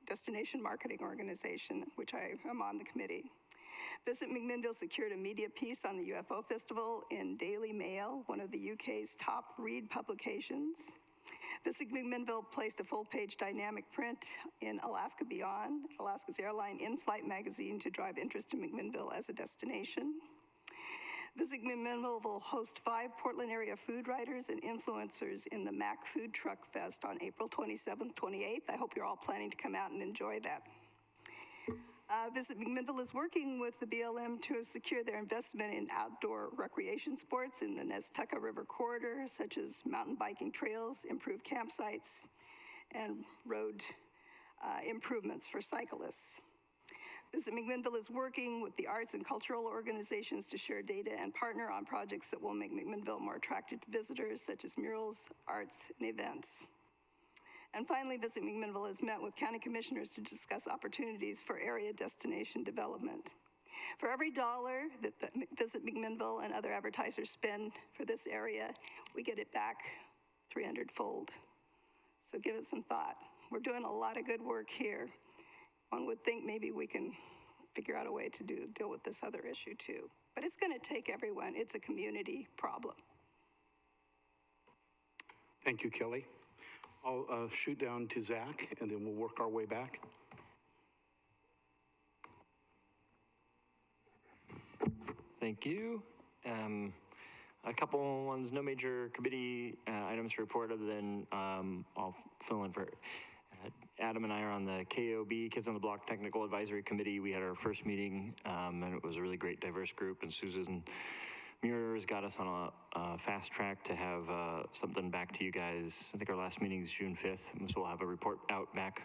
destination marketing organization, which I am on the committee. Visit McMinnville secured a media piece on the UFO Festival in Daily Mail, one of the UK's top read publications. Visit McMinnville placed a full-page dynamic print in Alaska Beyond, Alaska's airline in-flight magazine, to drive interest in McMinnville as a destination. Visit McMinnville will host 5 Portland area food writers and influencers in the Mac Food Truck Fest on April 27th, 28th. I hope you're all planning to come out and enjoy that. Visit McMinnville is working with the BLM to secure their investment in outdoor recreation sports in the Nestucca River corridor, such as mountain biking trails, improved campsites, and road improvements for cyclists. Visit McMinnville is working with the arts and cultural organizations to share data and partner on projects that will make McMinnville more attractive to visitors, such as murals, arts, and events. And finally, Visit McMinnville has met with county commissioners to discuss opportunities for area destination development. For every dollar that Visit McMinnville and other advertisers spend for this area, we get it back 300-fold. So give it some thought. We're doing a lot of good work here. One would think maybe we can figure out a way to deal with this other issue too. But it's going to take everyone. It's a community problem. Thank you, Kelly. I'll shoot down to Zach, and then we'll work our way back. Thank you. A couple ones, no major committee items to report other than I'll fill in for Adam and I are on the KOB, Kids on the Block Technical Advisory Committee. We had our first meeting, and it was a really great, diverse group, and Susan Muir's got us on a fast track to have something back to you guys. I think our last meeting is June 5th, so we'll have a report out back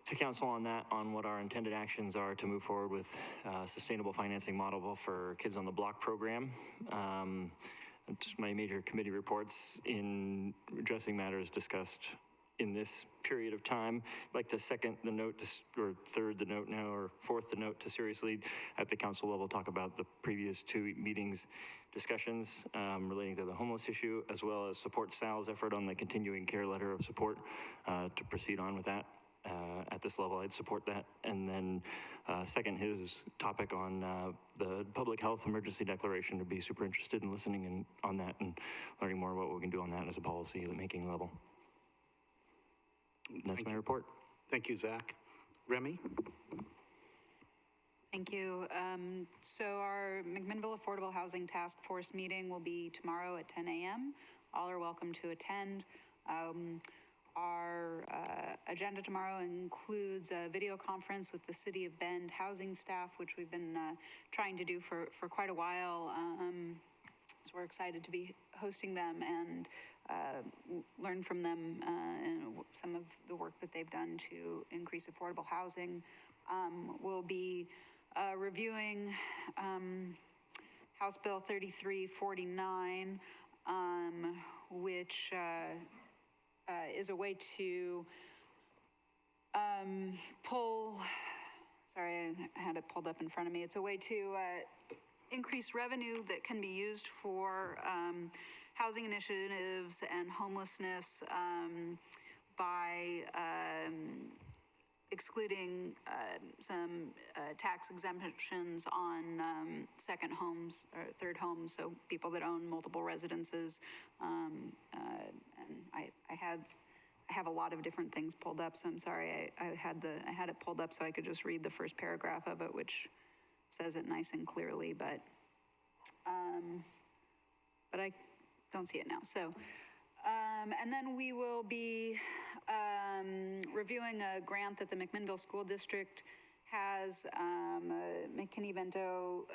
to council on that, on what our intended actions are to move forward with a sustainable financing model for Kids on the Block program. Just my major committee reports in addressing matters discussed in this period of time. I'd like to second the note, or third the note now, or fourth the note to seriously at the council level talk about the previous 2 meetings discussions relating to the homeless issue, as well as support Sal's effort on the continuing care letter of support to proceed on with that. At this level, I'd support that. And then second, his topic on the public health emergency declaration, to be super interested in listening on that and learning more about what we can do on that as a policy making level. That's my report. Thank you, Zach. Remy? Thank you. So our McMinnville Affordable Housing Task Force meeting will be tomorrow at 10 a.m. All are welcome to attend. Our agenda tomorrow includes a video conference with the City of Bend housing staff, which we've been trying to do for quite a while. So we're excited to be hosting them and learn from them and some of the work that they've done to increase affordable housing. We'll be reviewing House Bill 3349, which is a way to sorry, I had it pulled up in front of me. It's a way to increase revenue that can be used for housing initiatives and homelessness by excluding some tax exemptions on second homes or third homes, so people that own multiple residences. And I have a lot of different things pulled up, so I'm sorry. I had it pulled up so I could just read the first paragraph of it, which says it nice and clearly, but I don't see it now. So, and then we will be reviewing a grant that the McMinnville School District has, McKinney-Vento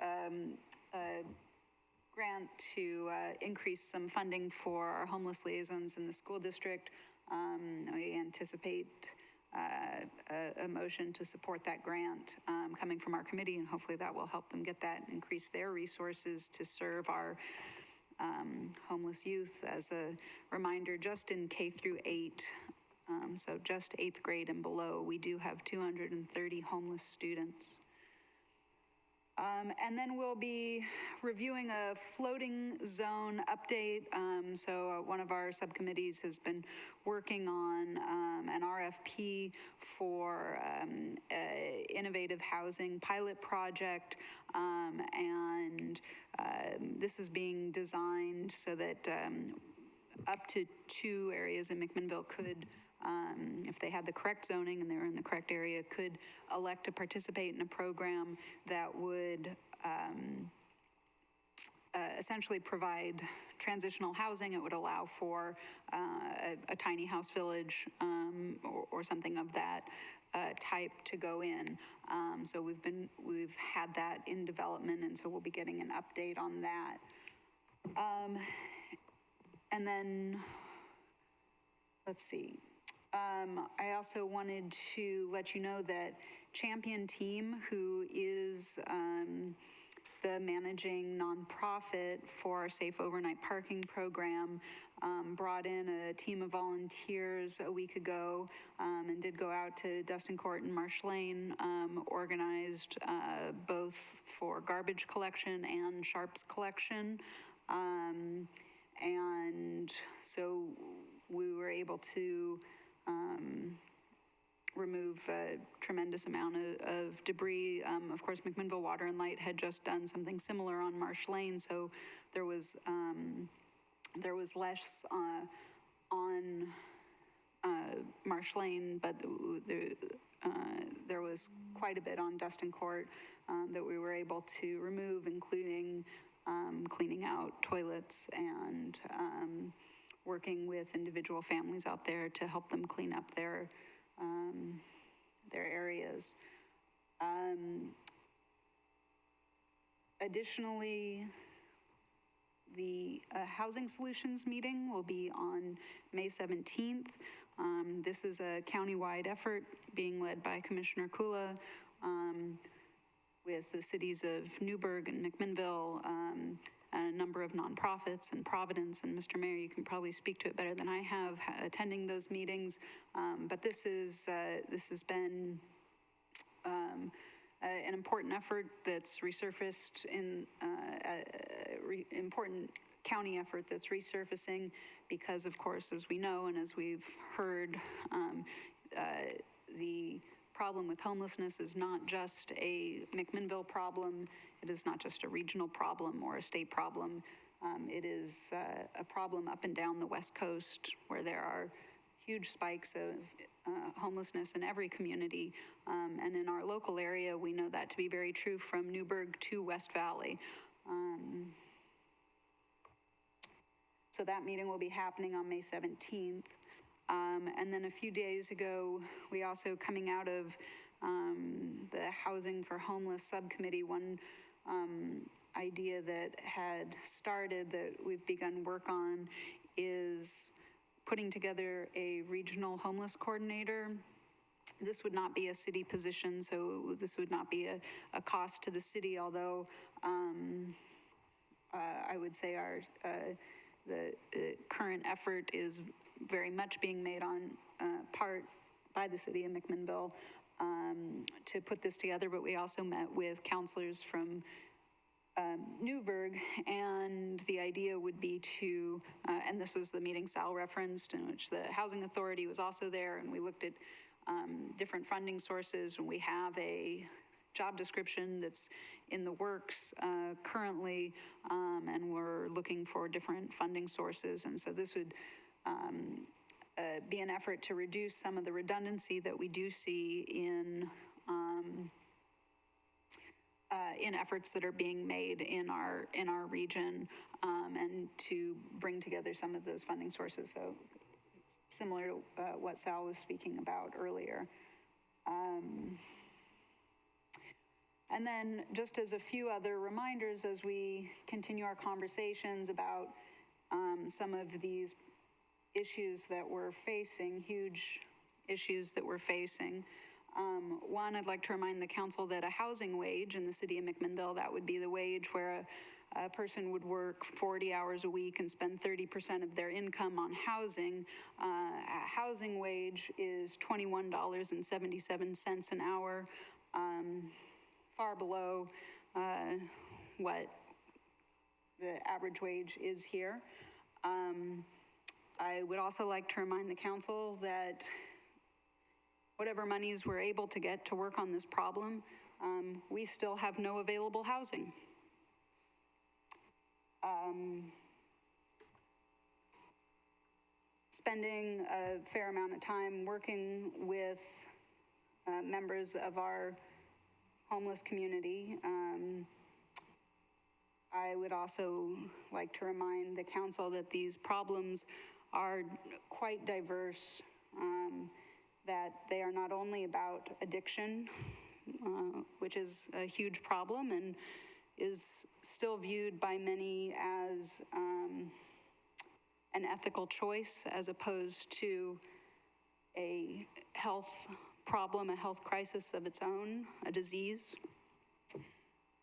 grant to increase some funding for our homeless liaisons in the school district. We anticipate a motion to support that grant coming from our committee, and hopefully that will help them get that and increase their resources to serve our homeless youth. As a reminder, just in K through 8, so just 8th grade and below, we do have 230 homeless students. And then we'll be reviewing a floating zone update. So one of our subcommittees has been working on an RFP for innovative housing pilot project. And this is being designed so that up to 2 areas in McMinnville could, if they had the correct zoning and they were in the correct area, could elect to participate in a program that would essentially provide transitional housing. It would allow for a tiny house village or something of that type to go in. So we've had that in development, and so we'll be getting an update on that. And then, let's see. I also wanted to let you know that Champion Team, who is the managing nonprofit for our Safe Overnight Parking Program, brought in a team of volunteers a week ago and did go out to Dustin Court and Marsh Lane, organized both for garbage collection and sharps collection. And so we were able to remove a tremendous amount of debris. Of course, McMinnville Water and Light had just done something similar on Marsh Lane, so there was less on Marsh Lane, but there was quite a bit on Dustin Court that we were able to remove, including cleaning out toilets and working with individual families out there to help them clean up their areas. Additionally, the Housing Solutions meeting will be on May 17th. This is a countywide effort being led by Commissioner Kula, with the cities of Newburgh and McMinnville, a number of nonprofits and Providence, and Mr. Mayor, you can probably speak to it better than I have, attending those meetings. But this has been an important effort that's resurfaced in important county effort that's resurfacing because, of course, as we know and as we've heard, the problem with homelessness is not just a McMinnville problem. It is not just a regional problem or a state problem. It is a problem up and down the West Coast where there are huge spikes of homelessness in every community. And in our local area, we know that to be very true from Newburgh to West Valley. So that meeting will be happening on May 17th. And then a few days ago, we also, coming out of the Housing for Homeless Subcommittee, one idea that had started that we've begun work on is putting together a regional homeless coordinator. This would not be a city position, so this would not be a cost to the city, although I would say the current effort is very much being made on part by the city of McMinnville to put this together, but we also met with counselors from Newburgh, and the idea would be to, and this was the meeting Sal referenced, in which the Housing Authority was also there, and we looked at different funding sources, and we have a job description that's in the works currently, and we're looking for different funding sources, and so this would be an effort to reduce some of the redundancy that we do see in efforts that are being made in our region, and to bring together some of those funding sources. So similar to what Sal was speaking about earlier. And then just as a few other reminders as we continue our conversations about some of these issues that we're facing, huge issues that we're facing. One, I'd like to remind the council that a housing wage in the city of McMinnville, that would be the wage where a person would work 40 hours a week and spend 30% of their income on housing. A housing wage is $21.77 an hour, far below what the average wage is here. I would also like to remind the council that whatever monies we're able to get to work on this problem, we still have no available housing. Spending a fair amount of time working with members of our homeless community. I would also like to remind the council that these problems are quite diverse that they are not only about addiction, which is a huge problem and is still viewed by many as an ethical choice as opposed to a health problem, a health crisis of its own, a disease.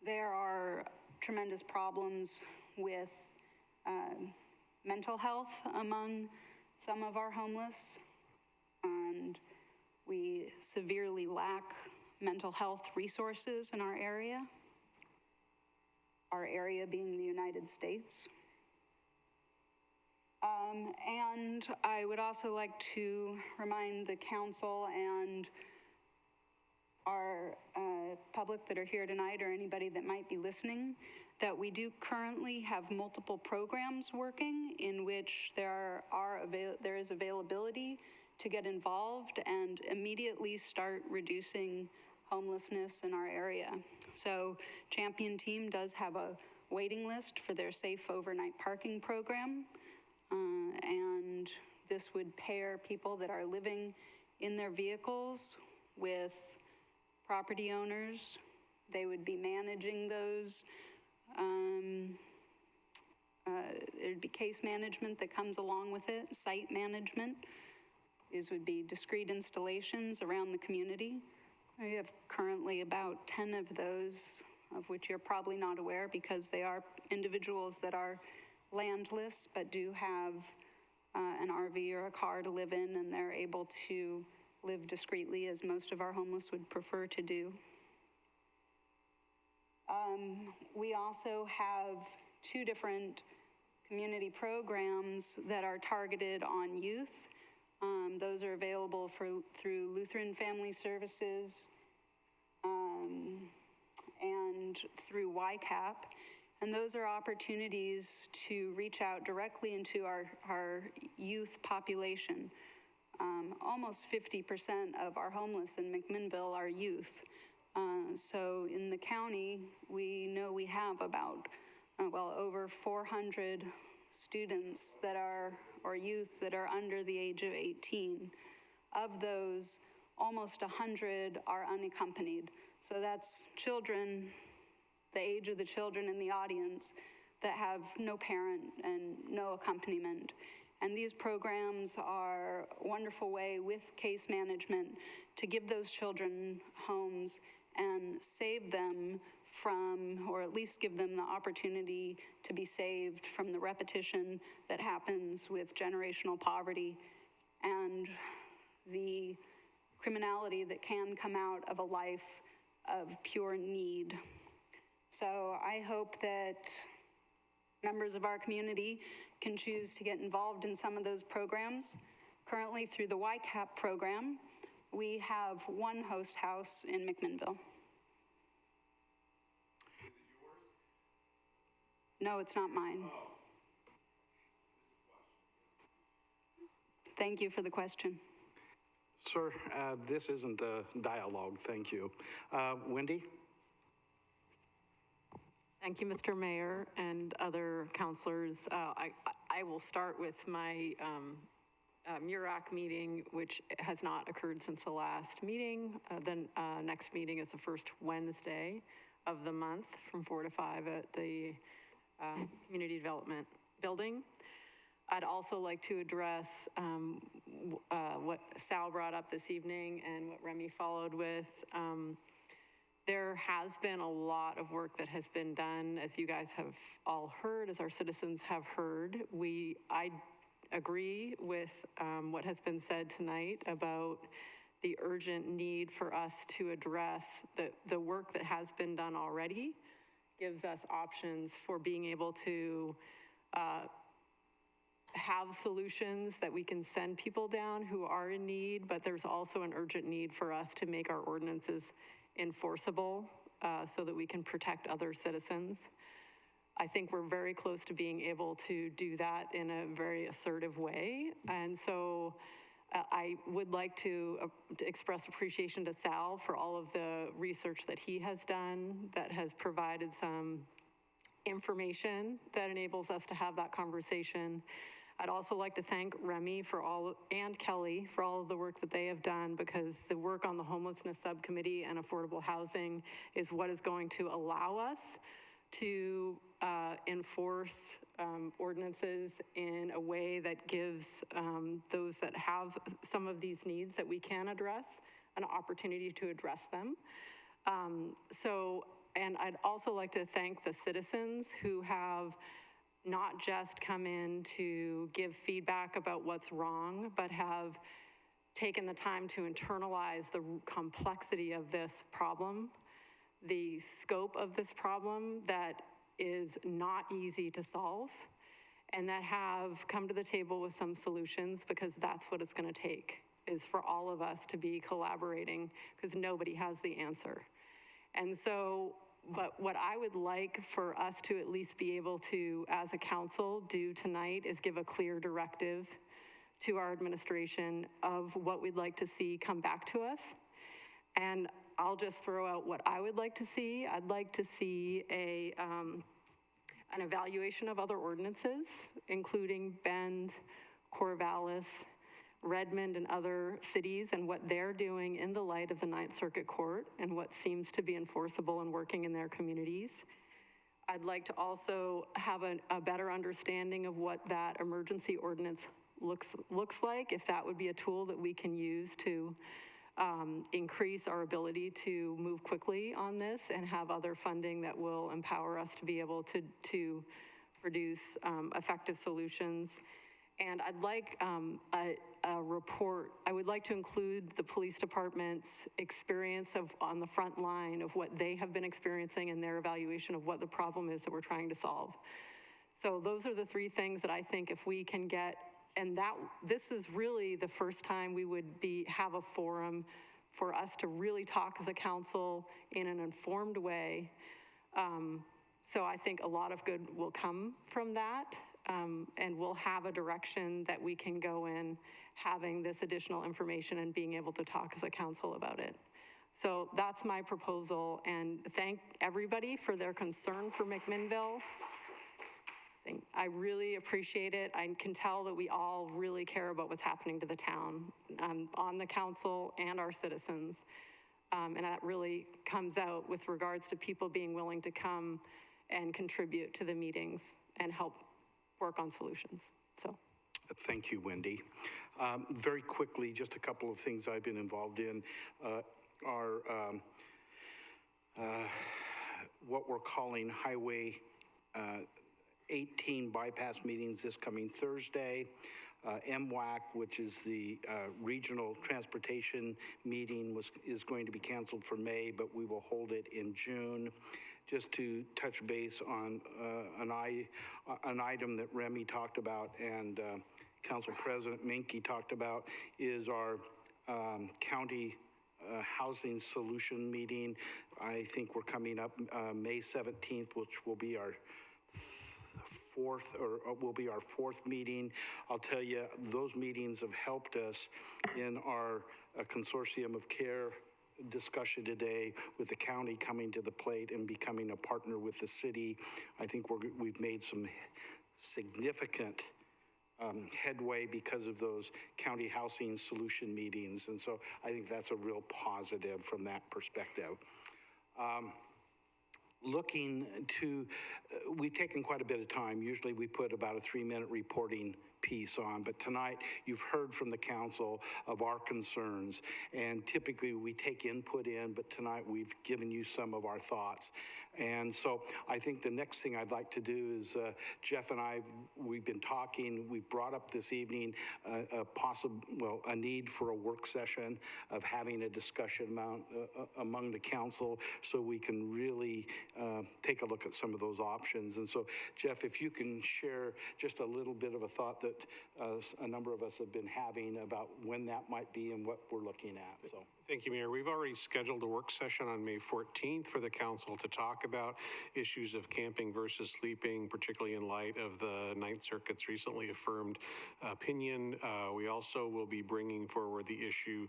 There are tremendous problems with mental health among some of our homeless, and we severely lack mental health resources in our area being the United States. And I would also like to remind the council and our public that are here tonight, or anybody that might be listening, that we do currently have multiple programs working in which there is availability to get involved and immediately start reducing homelessness in our area. So Champion Team does have a waiting list for their safe overnight parking program. And this would pair people that are living in their vehicles with property owners. They would be managing those. There'd be case management that comes along with it, site management. These would be discrete installations around the community. We have currently about 10 of those, of which you're probably not aware because they are individuals that are landless but do have an RV or a car to live in, and they're able to live discreetly as most of our homeless would prefer to do. We also have 2 different community programs that are targeted on youth. Those are available through Lutheran Family Services and through YCAP. And those are opportunities to reach out directly into our youth population. Almost 50% of our homeless in McMinnville are youth. So in the county, we know we have about, over 400 students that are, or youth that are under the age of 18. Of those, almost 100 are unaccompanied. So that's children, the age of the children in the audience that have no parent and no accompaniment. And these programs are a wonderful way with case management to give those children homes and save them from, or at least give them the opportunity to be saved from the repetition that happens with generational poverty and the criminality that can come out of a life of pure need. So I hope that members of our community can choose to get involved in some of those programs. Currently, through the YCAP program, we have 1 host house in McMinnville. Is it yours? No, it's not mine. Oh. Thank you for the question. Sir, this isn't a dialogue, thank you. Wendy? Thank you, Mr. Mayor and other councilors. I will start with my MURAC meeting, which has not occurred since the last meeting. The next meeting is the first Wednesday of the month from 4 to 5 at the Community Development Building. I'd also like to address what Sal brought up this evening and what Remy followed with. There has been a lot of work that has been done, as you guys have all heard, as our citizens have heard. I agree with what has been said tonight about the urgent need for us to address the work that has been done already, gives us options for being able to have solutions that we can send people down who are in need, but there's also an urgent need for us to make our ordinances enforceable so that we can protect other citizens. I think we're very close to being able to do that in a very assertive way. And so I would like to express appreciation to Sal for all of the research that he has done that has provided some information that enables us to have that conversation. I'd also like to thank Remy and Kelly for all of the work that they have done, because the work on the homelessness subcommittee and affordable housing is what is going to allow us to enforce ordinances in a way that gives those that have some of these needs that we can address an opportunity to address them. And I'd also like to thank the citizens who have not just come in to give feedback about what's wrong, but have taken the time to internalize the complexity of this problem, the scope of this problem that is not easy to solve, and that have come to the table with some solutions, because that's what it's going to take, is for all of us to be collaborating, because nobody has the answer. And so, but what I would like for us to at least be able to, as a council, do tonight is give a clear directive to our administration of what we'd like to see come back to us. And I'll just throw out what I would like to see. I'd like to see an evaluation of other ordinances, including Bend, Corvallis, Redmond, and other cities, and what they're doing in the light of the Ninth Circuit Court and what seems to be enforceable and working in their communities. I'd like to also have a better understanding of what that emergency ordinance looks like, if that would be a tool that we can use to increase our ability to move quickly on this and have other funding that will empower us to be able to produce effective solutions. And I'd like a report. I would like to include the police department's experience on the front line of what they have been experiencing and their evaluation of what the problem is that we're trying to solve. So those are the three things that I think if we can get, and that this is really the first time we would have a forum for us to really talk as a council in an informed way. So I think a lot of good will come from that. And we'll have a direction that we can go in, having this additional information and being able to talk as a council about it. So that's my proposal, and thank everybody for their concern for McMinnville. I really appreciate it. I can tell that we all really care about what's happening to the town, on the council and our citizens. And that really comes out with regards to people being willing to come and contribute to the meetings and help work on solutions. So thank you, Wendy. Very quickly, just a couple of things I've been involved in are what we're calling Highway 18 bypass meetings this coming Thursday. MWAC, which is the regional transportation meeting, is going to be canceled for May, but we will hold it in June. Just to touch base on an item that Remy talked about and Council President Minke talked about is our county housing solution meeting. I think we're coming up May 17th, which will be our fourth meeting. I'll tell you, those meetings have helped us in our consortium of care discussion today, with the county coming to the plate and becoming a partner with the city. I think we've made some significant headway because of those county housing solution meetings. And so I think that's a real positive from that perspective. Looking to, we've taken quite a bit of time. Usually we put about a 3-minute reporting piece on, but tonight you've heard from the council of our concerns, and typically we take input in, but tonight we've given you some of our thoughts. And so I think the next thing I'd like to do is Jeff and I, we've been talking, we brought up this evening a need for a work session of having a discussion among the council so we can really take a look at some of those options. And so Jeff, if you can share just a little bit of a thought that a number of us have been having about when that might be and what we're looking at. So Thank you, Mayor. We've already scheduled a work session on May 14th for the council to talk about issues of camping versus sleeping, particularly in light of the Ninth Circuit's recently affirmed opinion. We also will be bringing forward the issue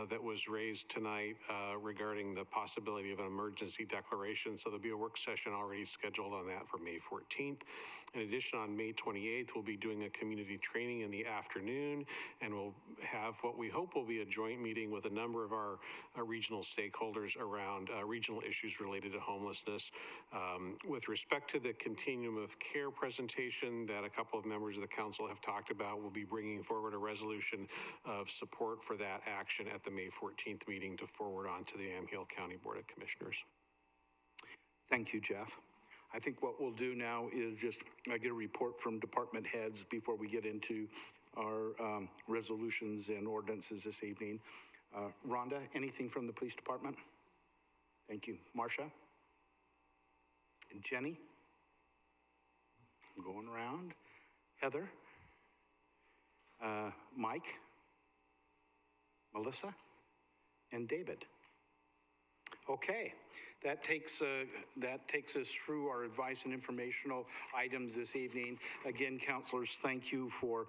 that was raised tonight regarding the possibility of an emergency declaration. So there'll be a work session already scheduled on that for May 14th. In addition, on May 28th, we'll be doing a community training in the afternoon, and we'll have what we hope will be a joint meeting with a number of our regional stakeholders around regional issues related to homelessness. With respect to the continuum of care presentation that a couple of members of the council have talked about, we'll be bringing forward a resolution of support for that action at the May 14th meeting to forward on to the Amity County Board of Commissioners. Thank you, Jeff. I think what we'll do now is just get a report from department heads before we get into our resolutions and ordinances this evening. Rhonda, anything from the police department? Thank you. Marcia? And Jenny? I'm going around. Heather? Mike? Melissa? And David? Okay, that takes us through our advice and informational items this evening. Again, counselors, thank you for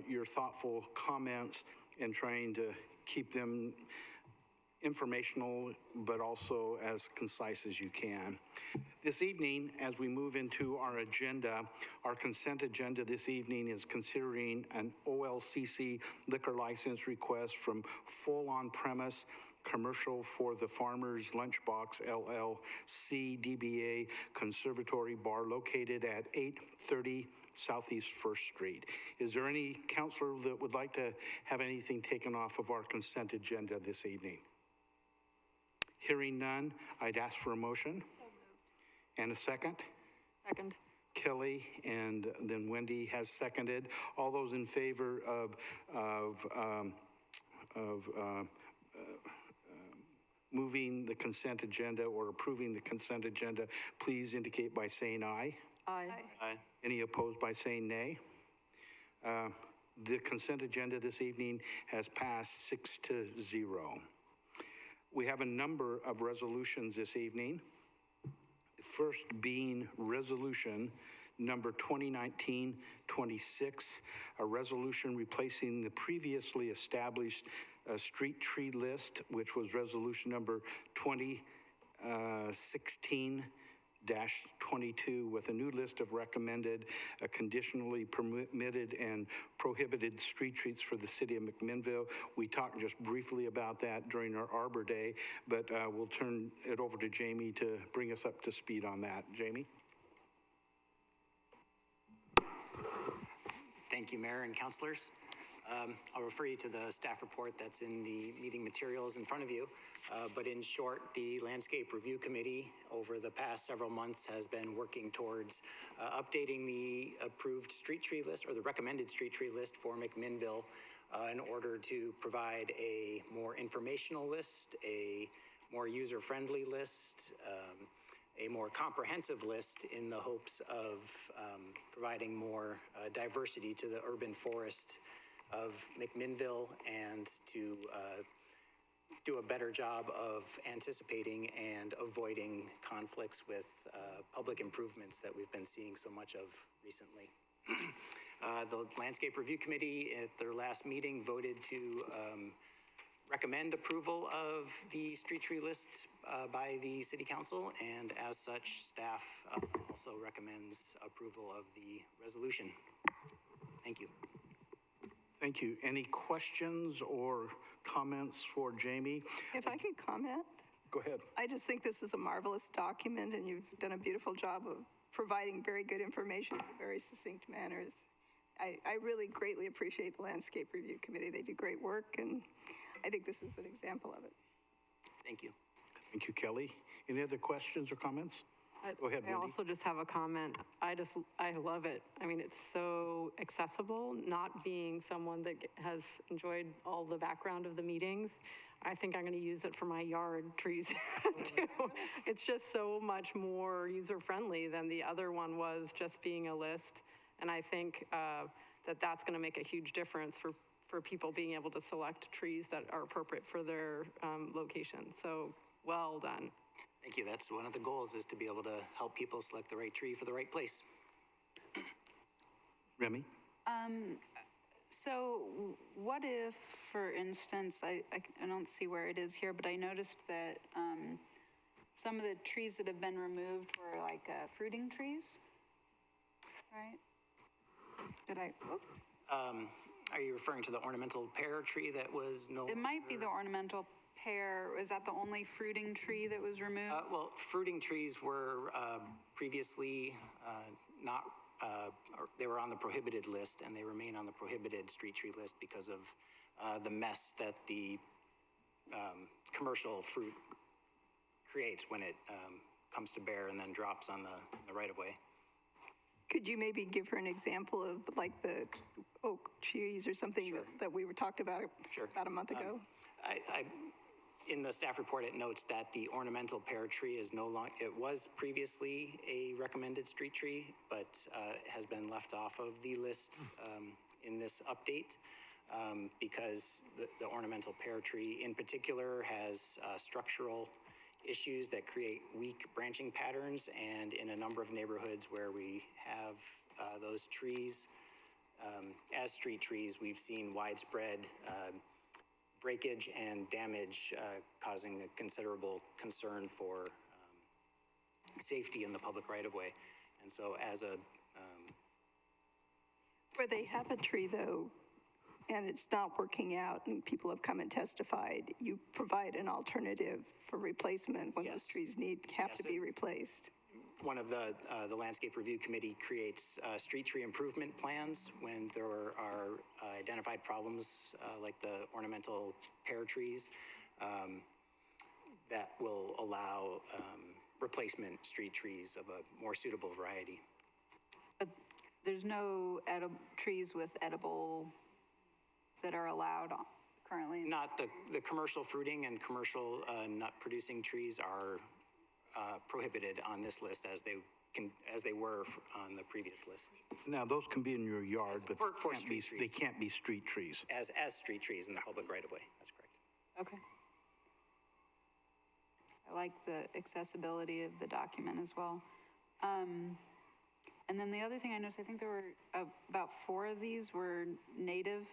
your thoughtful comments and trying to keep them informational, but also as concise as you can. This evening, as we move into our agenda, our consent agenda this evening is considering an OLCC liquor license request from Full On Premise Commercial for the Farmers Lunchbox LLC DBA Conservatory Bar located at 830 Southeast 1st Street. Is there any counselor that would like to have anything taken off of our consent agenda this evening? Hearing none, I'd ask for a motion. So moved. And a second? Second. Kelly, and then Wendy has seconded. All those in favor of moving the consent agenda or approving the consent agenda, please indicate by saying aye. Aye. Aye. Any opposed by saying nay? The consent agenda this evening has passed 6-0. We have a number of resolutions this evening. First being resolution number 2019-26, a resolution replacing the previously established street tree list, which was resolution number 2016-22, with a new list of recommended, conditionally permitted and prohibited street trees for the city of McMinnville. We talked just briefly about that during our Arbor Day, but we'll turn it over to Jamie to bring us up to speed on that. Jamie? Thank you, Mayor and councilors. I'll refer you to the staff report that's in the meeting materials in front of you. But in short, the Landscape Review Committee over the past several months has been working towards updating the approved street tree list, or the recommended street tree list for McMinnville, in order to provide a more informational list, a more user-friendly list, a more comprehensive list in the hopes of providing more diversity to the urban forest of McMinnville, and to do a better job of anticipating and avoiding conflicts with public improvements that we've been seeing so much of recently. The Landscape Review Committee at their last meeting voted to recommend approval of the street tree list by the City Council, and as such, staff also recommends approval of the resolution. Thank you. Thank you. Any questions or comments for Jamie? If I could comment? Go ahead. I just think this is a marvelous document, and you've done a beautiful job of providing very good information in very succinct manners. I really greatly appreciate the Landscape Review Committee. They do great work, and I think this is an example of it. Thank you. Thank you, Kelly. Any other questions or comments? Go ahead, I Wendy. also just have a comment. I love it. I mean, it's so accessible, not being someone that has enjoyed all the background of the meetings. I think I'm going to use it for my yard trees too. It's just so much more user-friendly than the other one was, just being a list. And I think that that's going to make a huge difference for people being able to select trees that are appropriate for their location. So well done. Thank you. That's one of the goals, is to be able to help people select the right tree for the right place. Remy? So what if, for instance, I don't see where it is here, but I noticed that some of the trees that have been removed were like fruiting trees, right? Did I, Are you referring to the ornamental pear tree that was no? it might be the ornamental pear. Is that the only fruiting tree that was removed? Well, fruiting trees were previously not, they were on the prohibited list, and they remain on the prohibited street tree list because of the mess that the commercial fruit creates when it comes to bear and then drops on the right-of-way. Could you maybe give her an example of like the oak trees or something that we were talked about about a month ago? In the staff report, it notes that the ornamental pear tree is no longer, it was previously a recommended street tree, but has been left off of the list in this update because the ornamental pear tree in particular has structural issues that create weak branching patterns, and in a number of neighborhoods where we have those trees as street trees, we've seen widespread breakage and damage, causing a considerable concern for safety in the public right-of-way. And so as a... Where they have a tree though, and it's not working out and people have come and testified, you provide an alternative for replacement when those trees have to be replaced. One of the Landscape Review Committee creates street tree improvement plans when there are identified problems like the ornamental pear trees that will allow replacement street trees of a more suitable variety. But there's no trees with edible that are allowed currently? Not the commercial fruiting and commercial nut producing trees are prohibited on this list as they were on the previous list. Now, those can be in your yard, but for they can't be street trees. As street trees in the public right-of-way, that's correct. Okay. I like the accessibility of the document as well. And then the other thing I noticed, I think there were about 4 of these were native,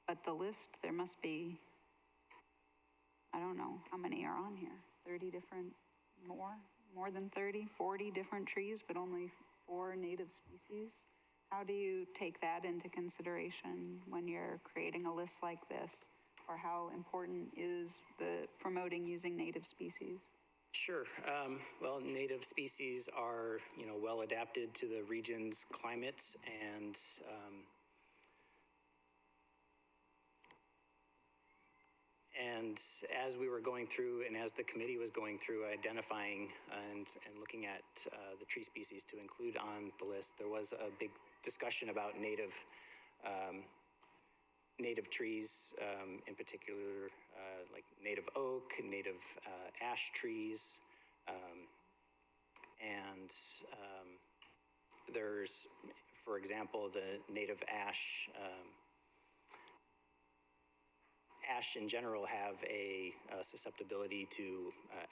but the list, there must be, I don't know, how many are on here? 30 different, more than 30, 40 different trees, but only 4 native species. How do you take that into consideration when you're creating a list like this? Or how important is the promoting using native species? Sure. Well, native species are, well adapted to the region's climate, and as we were going through, and as the committee was going through identifying and looking at the tree species to include on the list, there was a big discussion about native trees, in particular, like native oak, native ash trees, and there's, for example, the native ash. Ash in general have a susceptibility to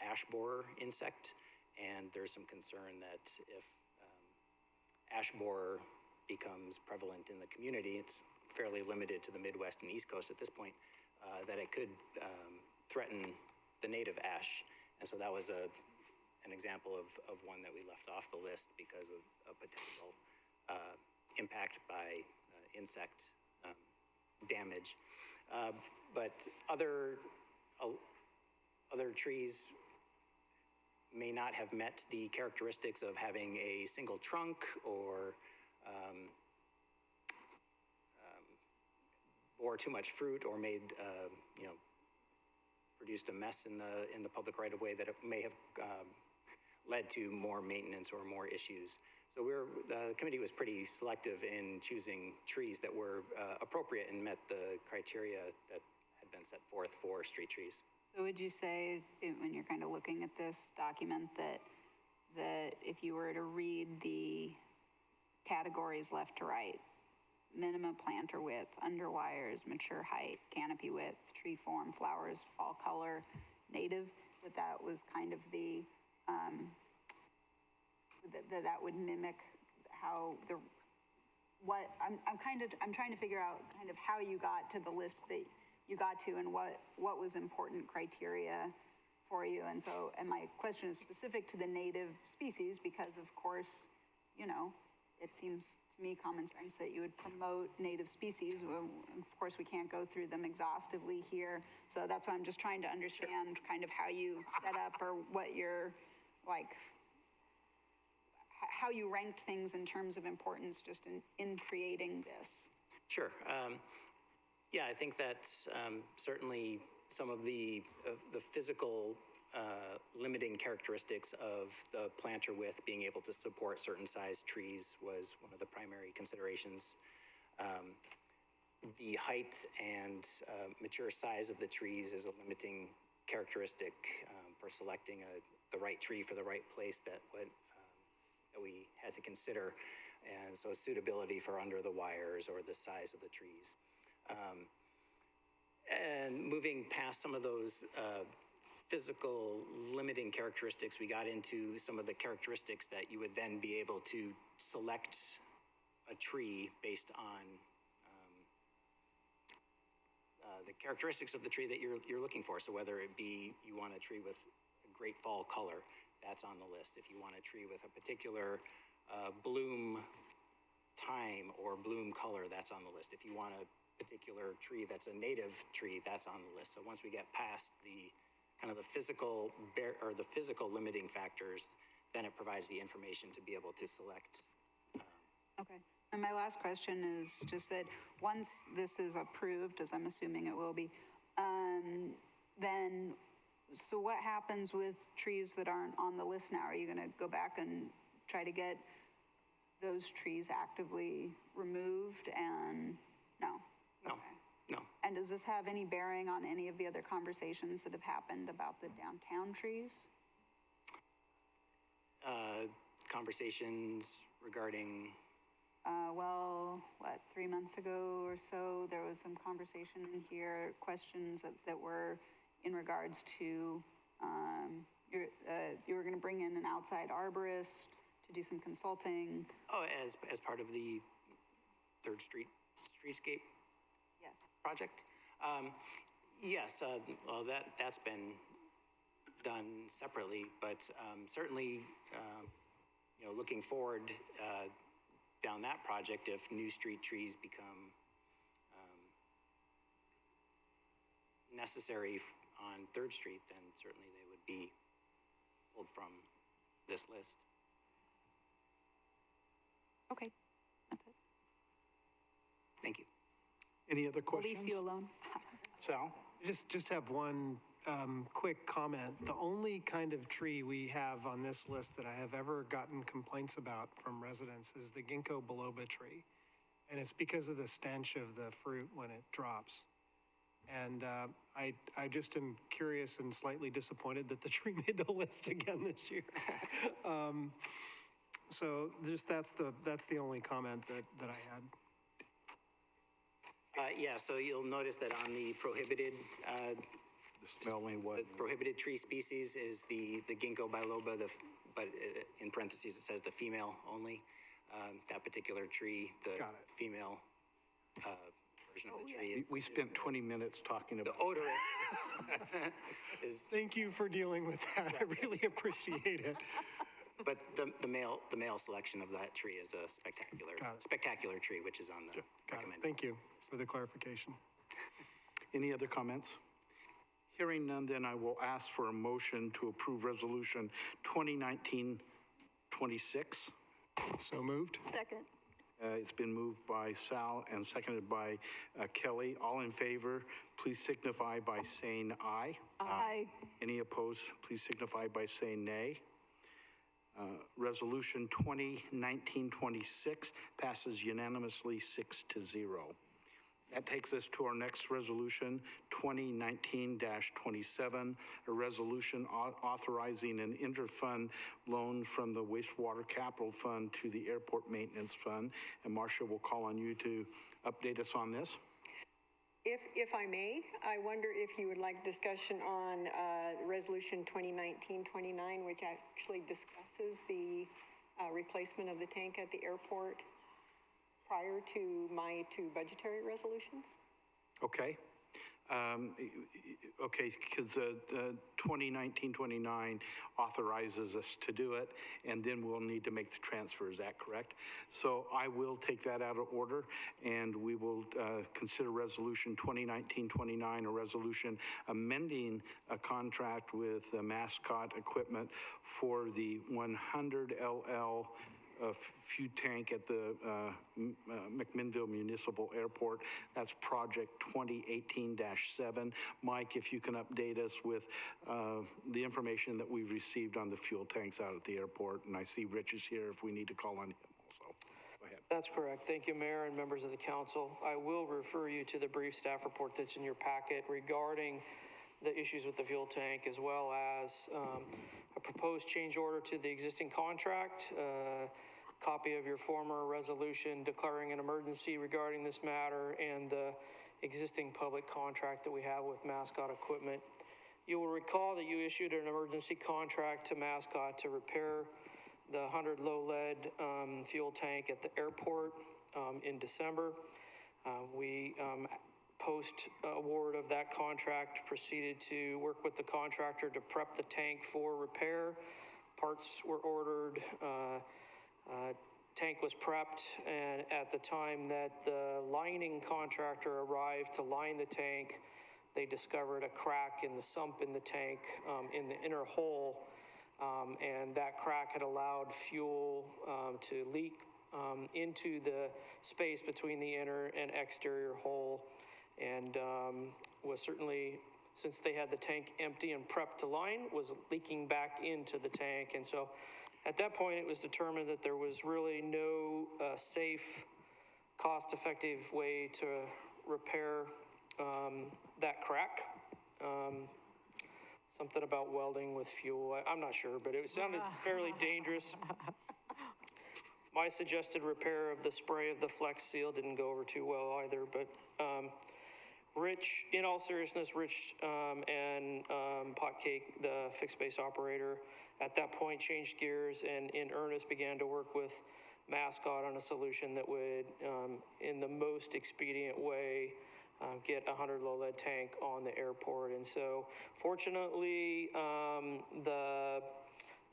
ash borer insect, and there's some concern that if ash borer becomes prevalent in the community, it's fairly limited to the Midwest and East Coast at this point, that it could threaten the native ash. And so that was an example of one that we left off the list because of a potential impact by insect damage. But other trees may not have met the characteristics of having a single trunk or bore too much fruit, or made produced a mess in the public right of way that it may have led to more maintenance or more issues. So the committee was pretty selective in choosing trees that were appropriate and met the criteria that had been set forth for street trees. So would you say, when you're kind of looking at this document, that if you were to read the categories left to right, minimum planter width, under wires, mature height, canopy width, tree form, flowers, fall color, native, that was kind of the, that would mimic how I'm trying to figure out kind of how you got to the list that you got to and what was important criteria for you. And so, and my question is specific to the native species because of course, you know, it seems to me common sense that you would promote native species. Well, of course, we can't go through them exhaustively here. So that's why I'm just trying to understand kind of how you set up or what your, like, how you ranked things in terms of importance just in creating this. Sure. Yeah, I think that certainly some of the physical limiting characteristics of the planter width being able to support certain size trees was one of the primary considerations. The height and mature size of the trees is a limiting characteristic for selecting the right tree for the right place that we had to consider. And so suitability for under the wires or the size of the trees. And moving past some of those physical limiting characteristics, we got into some of the characteristics that you would then be able to select a tree based on the characteristics of the tree that you're looking for. So whether it be you want a tree with a great fall color, that's on the list. If you want a tree with a particular bloom time or bloom color, that's on the list. If you want a particular tree that's a native tree, that's on the list. So once we get past the kind of the physical limiting factors, then it provides the information to be able to select. Okay. And my last question is just that once this is approved, as I'm assuming it will be, then, so what happens with trees that aren't on the list now? Are you gonna go back and try to get those trees actively removed and, no? No, Okay. no. And does this have any bearing on any of the other conversations that have happened about the downtown trees? Conversations regarding? Well, 3 months ago or so, there was some conversation in here, questions that were in regards to, you were gonna bring in an outside arborist to do some consulting. Oh, as part of the 3rd Street streetscape? Yes. Project? Yes, well, that's been done separately, but certainly, you know, looking forward down that project, if new street trees become necessary on 3rd Street, then certainly they would be pulled from this list. Okay, that's it. Thank you. Any other We'll questions? leave you alone. Sal? Just have one quick comment. The only kind of tree we have on this list that I have ever gotten complaints about from residents is the ginkgo biloba tree. And it's because of the stench of the fruit when it drops. And I just am curious and slightly disappointed that the tree made the list again this year. So just that's the only comment that I had. Yeah, so you'll notice that on the prohibited, the prohibited tree species is the ginkgo biloba, but in parentheses it says the female only. That particular tree, the female version of the tree. We spent 20 minutes talking about the odorous. Thank you for dealing with that. I really appreciate it. But the male selection of that tree is a spectacular tree, which is on the recommended. Thank you for the clarification. Any other comments? Hearing none, then I will ask for a motion to approve Resolution 2019-26. So moved. Second. It's been moved by Sal and seconded by Kelly. All in favor, please signify by saying aye. Aye. Any opposed, please signify by saying nay. Resolution 2019-26 passes unanimously 6-0. That takes us to our next resolution, 2019-27, a resolution authorizing an interfund loan from the Wastewater Capital Fund to the Airport Maintenance Fund. And Marcia, will call on you to update us on this. If I may, I wonder if you would like discussion on Resolution 2019-29, which actually discusses the replacement of the tank at the airport prior to my two budgetary resolutions. Okay. Okay, because 2019-29 authorizes us to do it, and then we'll need to make the transfer. Is that correct? So I will take that out of order, and we will consider Resolution 2019-29, a resolution amending a contract with Mascot Equipment for the 100 LL fuel tank at the McMinnville Municipal Airport. That's project 2018-7. Mike, if you can update us with the information that we've received on the fuel tanks out at the airport. And I see Rich is here if we need to call on him also. Go ahead. That's correct. Thank you, Mayor and members of the council. I will refer you to the brief staff report that's in your packet regarding the issues with the fuel tank, as well as a proposed change order to the existing contract, copy of your former resolution declaring an emergency regarding this matter, and the existing public contract that we have with Mascot Equipment. You will recall that you issued an emergency contract to Mascot to repair the 100 low lead fuel tank at the airport in December. We post award of that contract proceeded to work with the contractor to prep the tank for repair. Parts were ordered, tank was prepped, and at the time that the lining contractor arrived to line the tank, they discovered a crack in the sump in the tank in the inner hole, and that crack had allowed fuel to leak into the space between the inner and exterior hole, and was certainly, since they had the tank empty and prepped to line, was leaking back into the tank. And so at that point, it was determined that there was really no safe, cost-effective way to repair that crack. Something about welding with fuel, I'm not sure, but it sounded fairly dangerous. My suggested repair of the spray of the Flex Seal didn't go over too well either, but Rich, in all seriousness, Rich and Potcake, the fixed base operator, at that point changed gears and in earnest began to work with Mascot on a solution that would, in the most expedient way, get a 100 low lead tank on the airport. And so fortunately, the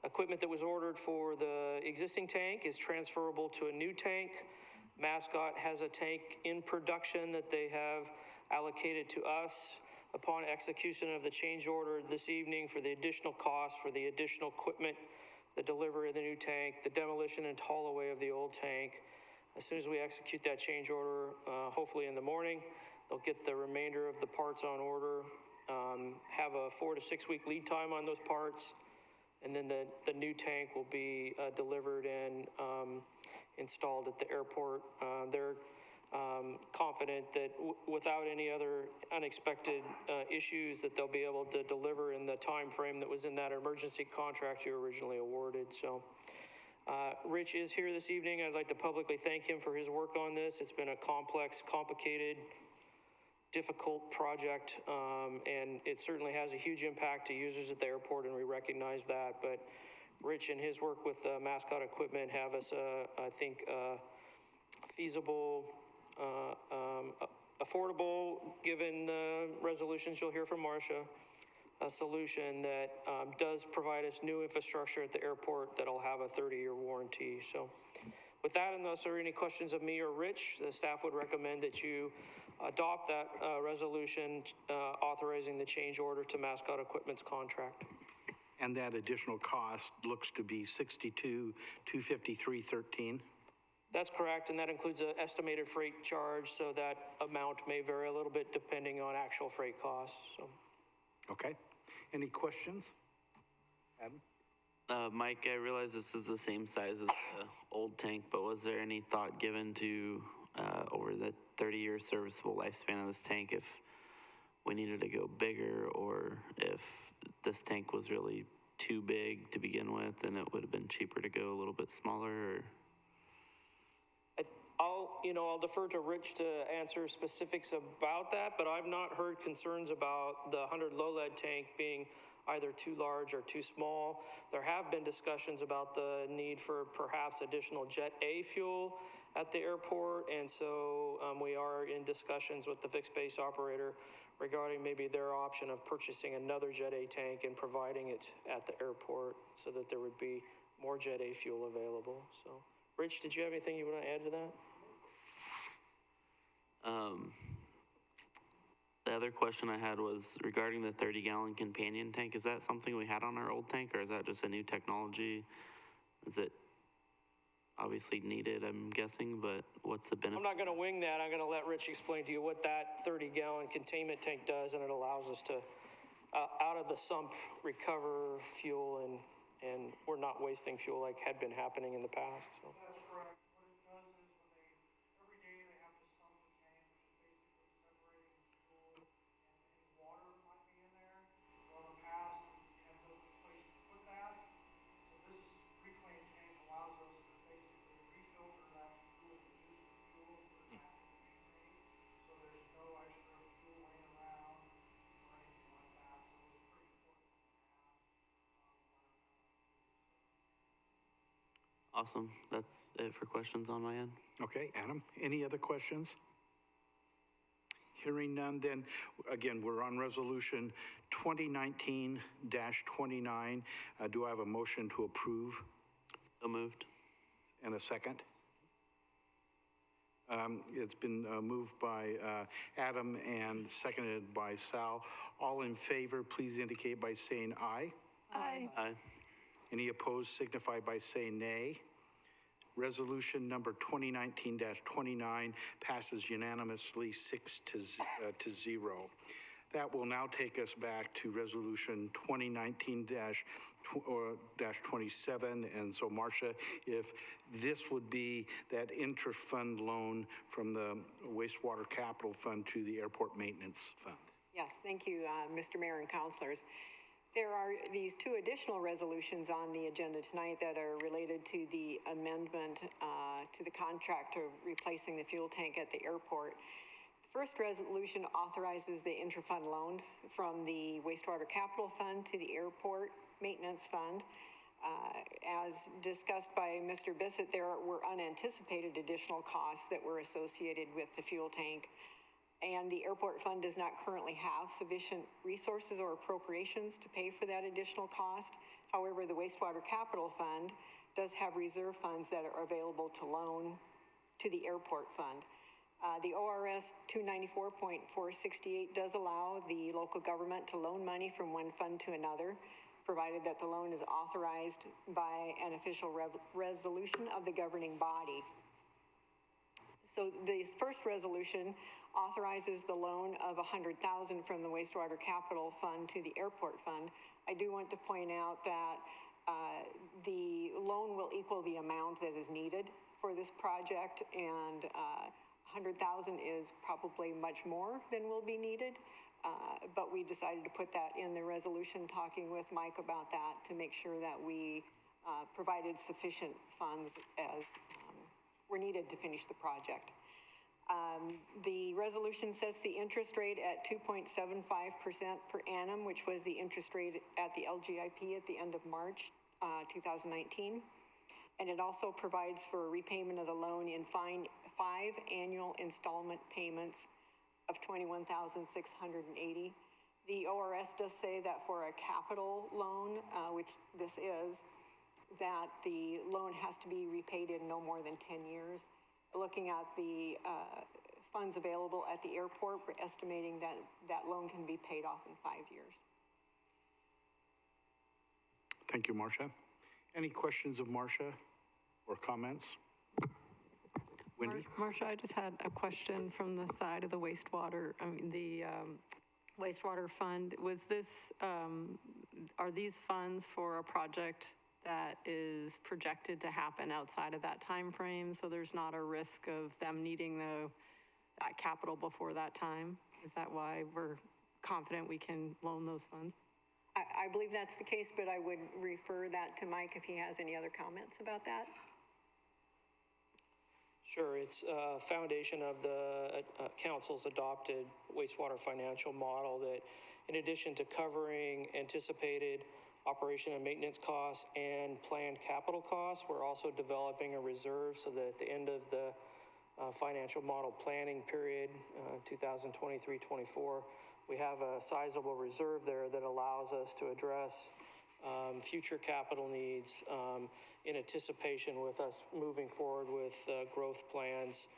equipment that was ordered for the existing tank is transferable to a new tank. Mascot has a tank in production that they have allocated to us upon execution of the change order this evening for the additional cost for the additional equipment, the delivery of the new tank, the demolition and haul away of the old tank. As soon as we execute that change order, hopefully in the morning, they'll get the remainder of the parts on order, have a 4 to 6 week lead time on those parts, and then the new tank will be delivered and installed at the airport. They're confident that without any other unexpected issues that they'll be able to deliver in the time frame that was in that emergency contract you originally awarded. So Rich is here this evening. I'd like to publicly thank him for his work on this. It's been a complex, complicated, difficult project, and it certainly has a huge impact to users at the airport, and we recognize that. But Rich and his work with Mascot Equipment have us, I think, feasible, affordable, given the resolutions you'll hear from Marcia, a solution that does provide us new infrastructure at the airport that'll have a 30-year warranty. So with that, unless there are any questions of me or Rich, the staff would recommend that you adopt that resolution authorizing the change order to Mascot Equipment's contract. And that additional cost looks to be $62,253.13. That's correct, and that includes an estimated freight charge, so that amount may vary a little bit depending on actual freight costs. So. Okay. Any questions? Adam? Mike, I realize this is the same size as the old tank, but was there any thought given to over the 30-year serviceable lifespan of this tank if we needed to go bigger, or if this tank was really too big to begin with and it would have been cheaper to go a little bit smaller, or... I'll defer to Rich to answer specifics about that, but I've not heard concerns about the 100 low lead tank being either too large or too small. There have been discussions about the need for perhaps additional Jet A fuel at the airport, and so we are in discussions with the fixed base operator regarding maybe their option of purchasing another Jet A tank and providing it at the airport so that there would be more Jet A fuel available. So, Rich, did you have anything you want to add to that? The other question I had was regarding the 30-gallon companion tank. Is that something we had on our old tank, or is that just a new technology? Is it obviously needed, I'm guessing, but what's the benefit? I'm not going to wing that. I'm going to let Rich explain to you what that 30-gallon containment tank does, and it allows us to, out of the sump, recover fuel, and we're not wasting fuel like had been happening in the past. So. That's correct. What it does is every day they have to sump the tank, which is basically separating fuel and any water that might be in there. Well, in the past, we had no place to put that. So this reclaimed tank allows us to basically refilter that fuel and use the fuel and put it back in the new tank. So there's no extra fuel laying around or anything like that. So it's pretty important to have Awesome. That's it for questions on my end. Okay, Adam, any other questions? Hearing none, then, again, we're on resolution 2019-29. Do I have a motion to approve? So moved. And a second? It's been moved by Adam and seconded by Sal. All in favor, please indicate by saying aye. Aye. Aye. Any opposed signify by saying nay. Resolution number 2019-29 passes unanimously 6-0. That will now take us back to resolution 2019-27. And so, Marcia, if this would be that inter-fund loan from the Wastewater Capital Fund to the Airport Maintenance Fund. Yes, thank you, Mr. Mayor and councilors. There are these two additional resolutions on the agenda tonight that are related to the amendment to the contract of replacing the fuel tank at the airport. The first resolution authorizes the inter-fund loan from the Wastewater Capital Fund to the Airport Maintenance Fund. As discussed by Mr. Bassett, there were unanticipated additional costs that were associated with the fuel tank. And the airport fund does not currently have sufficient resources or appropriations to pay for that additional cost. However, the wastewater capital fund does have reserve funds that are available to loan to the airport fund. The ORS 294.468 does allow the local government to loan money from one fund to another, provided that the loan is authorized by an official resolution of the governing body. So this first resolution authorizes the loan of $100,000 from the wastewater capital fund to the airport fund. I do want to point out that the loan will equal the amount that is needed for this project, and $100,000 is probably much more than will be needed. But we decided to put that in the resolution, talking with Mike about that to make sure that we provided sufficient funds as were needed to finish the project. The resolution sets the interest rate at 2.75% per annum, which was the interest rate at the LGIP at the end of March 2019. And it also provides for repayment of the loan in 5 annual installment payments of $21,680. The ORS does say that for a capital loan, which this is, that the loan has to be repaid in no more than 10 years. Looking at the funds available at the airport, we're estimating that that loan can be paid off in 5 years. Thank you, Marcia. Any questions of Marcia or comments? Wendy? Marcia, I just had a question from the side of the wastewater, the wastewater fund. Was this, are these funds for a project that is projected to happen outside of that time frame, so there's not a risk of them needing that capital before that time? Is that why we're confident we can loan those funds? I believe that's the case, but I would refer that to Mike if he has any other comments about that. Sure, it's a foundation of the council's adopted wastewater financial model that, in addition to covering anticipated operation and maintenance costs and planned capital costs, we're also developing a reserve so that at the end of the financial model planning period, 2023-24, we have a sizable reserve there that allows us to address future capital needs in anticipation with us moving forward with growth plans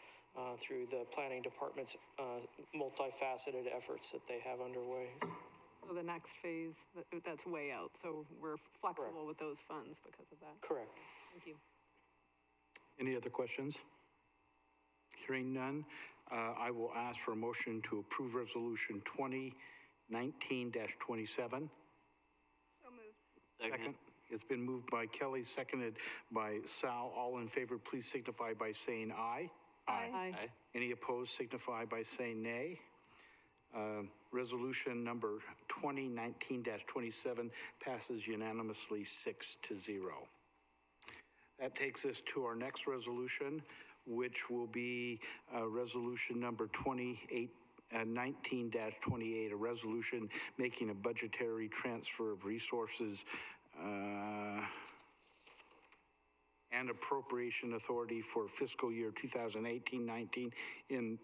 through the planning department's multifaceted efforts that they have underway. So the next phase, that's way out, so we're flexible with those funds because of that? Correct. Thank you. Any other questions? Hearing none, I will ask for a motion to approve Resolution 2019-27. Second. It's been moved by Kelly, seconded by Sal. All in favor, please signify by saying aye. Aye. Any opposed, signify by saying nay. Resolution number 2019-27 passes unanimously 6-0. That takes us to our next resolution, which will be resolution number 19-28, a resolution making a budgetary transfer of resources and appropriation authority for fiscal year 2018-19 in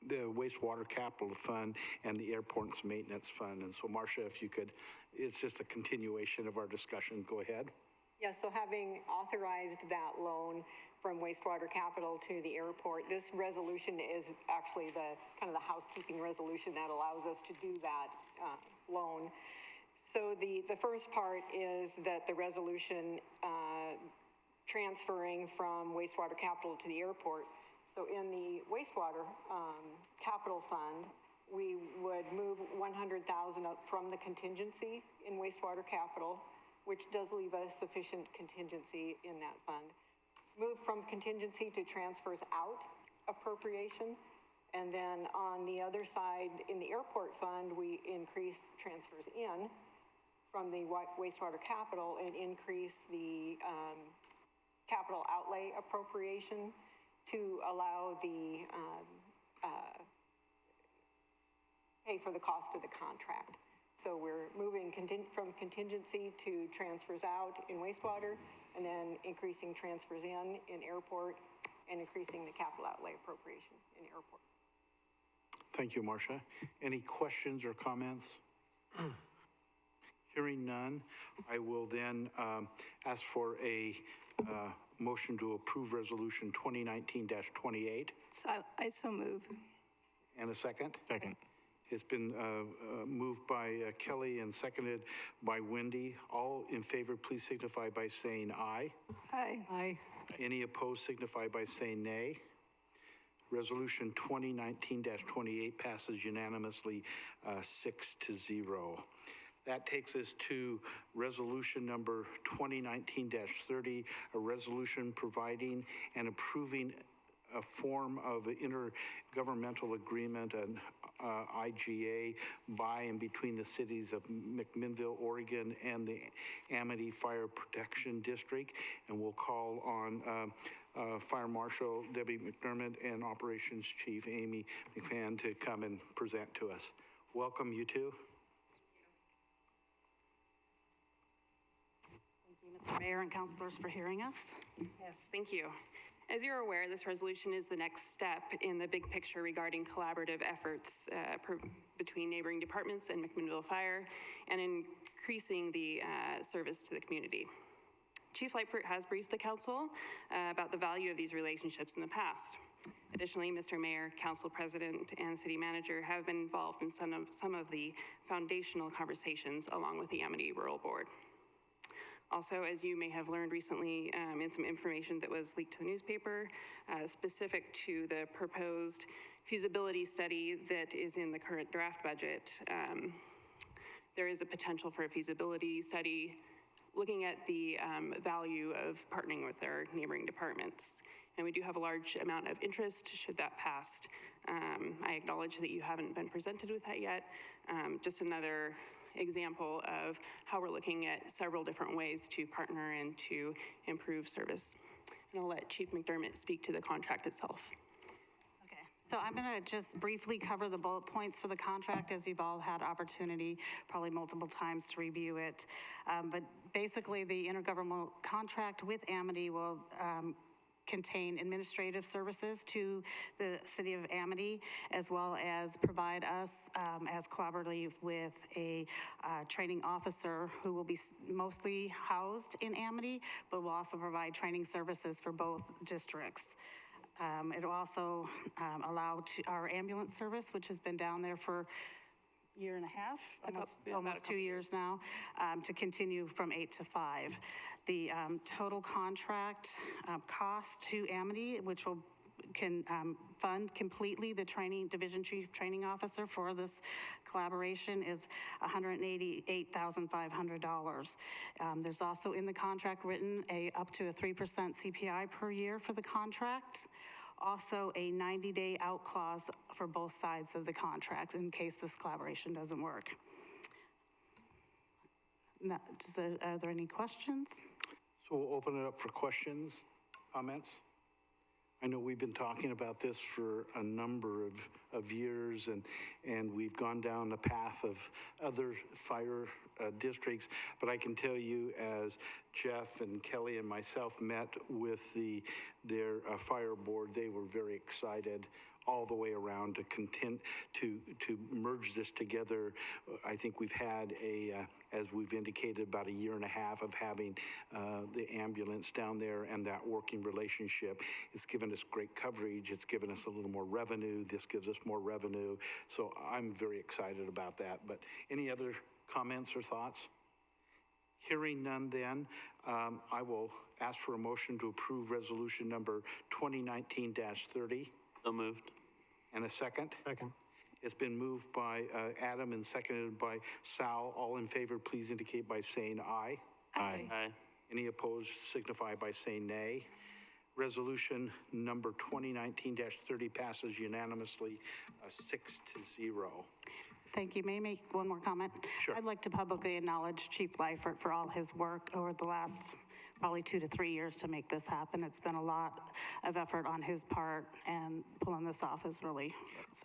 the Wastewater Capital Fund and the Airport's Maintenance Fund. And so, Marcia, if you could, it's just a continuation of our discussion. Go ahead. Yeah, so having authorized that loan from Wastewater Capital to the airport, this resolution is actually the kind of the housekeeping resolution that allows us to do that loan. So the first part is that the resolution transferring from Wastewater Capital to the airport. So in the Wastewater Capital Fund, we would move $100,000 up from the contingency in Wastewater Capital, which does leave us sufficient contingency in that fund. Move from contingency to transfers out appropriation. And then on the other side, in the airport fund, we increase transfers in from the wastewater capital and increase the capital outlay appropriation to allow the pay for the cost of the contract. So we're moving from contingency to transfers out in wastewater, and then increasing transfers in airport, and increasing the capital outlay appropriation in airport. Thank you, Marcia. Any questions or comments? Hearing none, I will then ask for a motion to approve Resolution 2019-28. So I so move. And a second? Second. It's been moved by Kelly and seconded by Wendy. All in favor, please signify by saying aye. Aye. Aye. Any opposed, signify by saying nay. Resolution 2019-28 passes unanimously 6-0. That takes us to resolution number 2019-30, a resolution providing and approving a form of intergovernmental agreement, an IGA, by and between the cities of McMinnville, Oregon, and the Amity Fire Protection District. And we'll call on Fire Marshal Debbie McDermott and Operations Chief Amy McMahon to come and present to us. Welcome, you two. Thank you, Mr. Mayor and councilors, for hearing us. Yes, thank you. As you're aware, this resolution is the next step in the big picture regarding collaborative efforts between neighboring departments and McMinnville Fire, and increasing the service to the community. Chief Lightfoot has briefed the council about the value of these relationships in the past. Additionally, Mr. Mayor, Council President, and City Manager have been involved in some of the foundational conversations along with the Amity Rural Board. Also, as you may have learned recently in some information that was leaked to the newspaper, specific to the proposed feasibility study that is in the current draft budget, there is a potential for a feasibility study looking at the value of partnering with our neighboring departments. And we do have a large amount of interest should that pass. I acknowledge that you haven't been presented with that yet. Just another example of how we're looking at several different ways to partner and to improve service. And I'll let Chief McDermott speak to the contract itself. So I'm going to just briefly cover the bullet points for the contract, as you've all had opportunity, probably multiple times, to review it. But basically, the intergovernmental contract with Amity will contain administrative services to the city of Amity, as well as provide us as collaboratively with a training officer who will be mostly housed in Amity, but will also provide training services for both districts. It will also allow our ambulance service, which has been down there for a year and a half, almost 2 years now, to continue from 8 to 5. The total contract cost to Amity, which can fund completely the division chief training officer for this collaboration, is $188,500. There's also in the contract written up to a 3% CPI per year for the contract. Also a 90-day out clause for both sides of the contract in case this collaboration doesn't work. Are there any questions? So we'll open it up for questions, comments. I know we've been talking about this for a number of years, and we've gone down the path of other fire districts, but I can tell you, as Jeff and Kelly and myself met with their fire board, they were very excited all the way around to merge this together. I think we've had as we've indicated, about a year and a half of having the ambulance down there and that working relationship. It's given us great coverage. It's given us a little more revenue. This gives us more revenue. So I'm very excited about that. But any other comments or thoughts? Hearing none, then, I will ask for a motion to approve resolution number 2019-30. So moved. And a second? Second. It's been moved by Adam and seconded by Sal. All in favor, please indicate by saying aye. Aye. Aye. Any opposed signify by saying nay. Resolution number 2019-30 passes unanimously, 6-0. Thank you. May I make one more comment? Sure. I'd like to publicly acknowledge Chief Leifert for all his work over the last probably 2 to 3 years to make this happen. It's been a lot of effort on his part, and pulling this off is really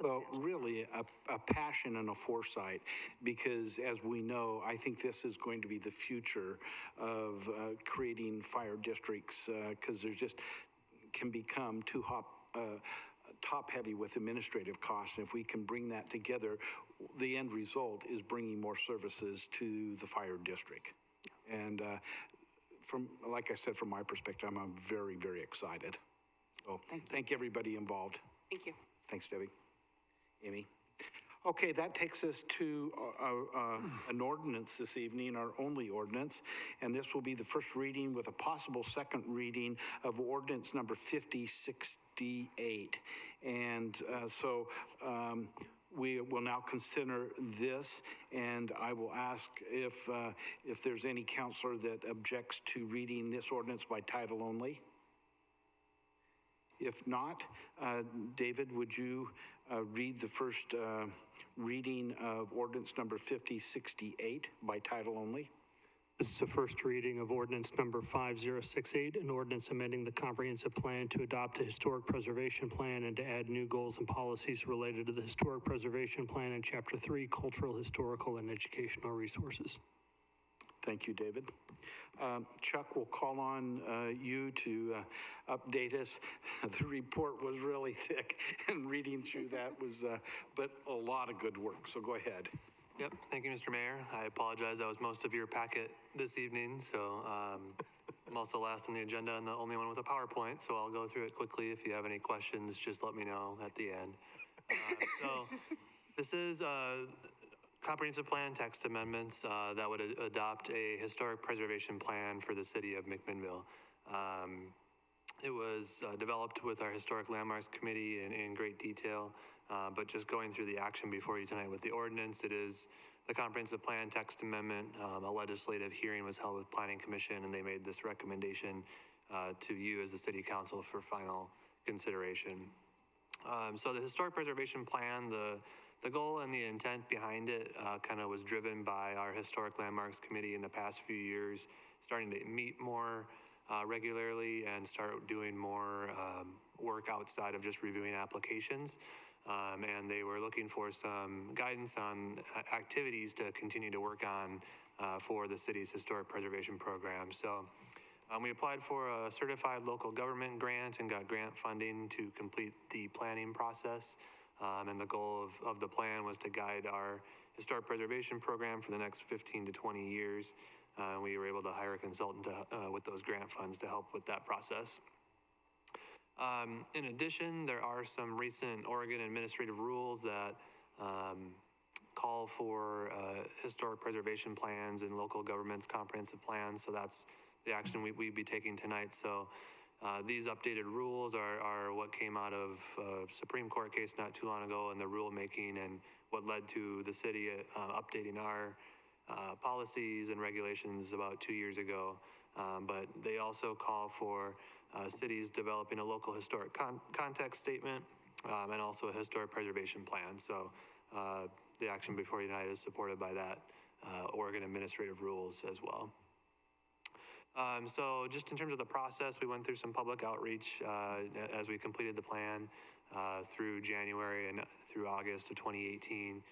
well, really a passion and a foresight, because as we know, I think this is going to be the future of creating fire districts, because there just can become too top heavy with administrative costs. And if we can bring that together, the end result is bringing more services to the fire district. And like I said, from my perspective, I'm very, very excited. So thank everybody involved. Thank you. Thanks, Debbie. Amy. Okay, that takes us to an ordinance this evening, our only ordinance, and this will be the first reading with a possible second reading of ordinance number 5068. And we will now consider this, and I will ask if there's any counselor that objects to reading this ordinance by title only. If not, David, would you read the first reading of ordinance number 5068 by title only? This is the first reading of ordinance number 5068, an ordinance amending the comprehensive plan to adopt a historic preservation plan and to add new goals and policies related to the historic preservation plan in Chapter 3, Cultural, Historical, and Educational Resources. Thank you, David. Chuck, we'll call on you to update us. The report was really thick, and reading through that was, but a lot of good work, so go ahead. Yep, thank you, Mr. Mayor. I apologize, that was most of your packet this evening, so I'm also last on the agenda and the only one with a PowerPoint, so I'll go through it quickly. If you have any questions, just let me know at the end. So this is comprehensive plan text amendments that would adopt a historic preservation plan for the city of McMinnville. It was developed with our Historic Landmarks Committee in great detail. But just going through the action before you tonight with the ordinance, it is the comprehensive plan text amendment. A legislative hearing was held with Planning Commission, and they made this recommendation to you as the City Council for final consideration. So the historic preservation plan, the goal and the intent behind it kind of was driven by our Historic Landmarks Committee in the past few years, starting to meet more regularly and start doing more work outside of just reviewing applications. And they were looking for some guidance on activities to continue to work on for the city's historic preservation program. So we applied for a certified local government grant and got grant funding to complete the planning process. And the goal of the plan was to guide our historic preservation program for the next 15 to 20 years. We were able to hire a consultant with those grant funds to help with that process. In addition, there are some recent Oregon administrative rules that call for historic preservation plans and local government's comprehensive plans. So that's the action we'd be taking tonight. So these updated rules are what came out of a Supreme Court case not too long ago in the rulemaking, and what led to the city updating our policies and regulations about 2 years ago. But they also call for cities developing a local historic context statement and also a historic preservation plan. So the action before you tonight is supported by that Oregon administrative rules as well. So just in terms of the process, we went through some public outreach as we completed the plan through January and through August of 2018.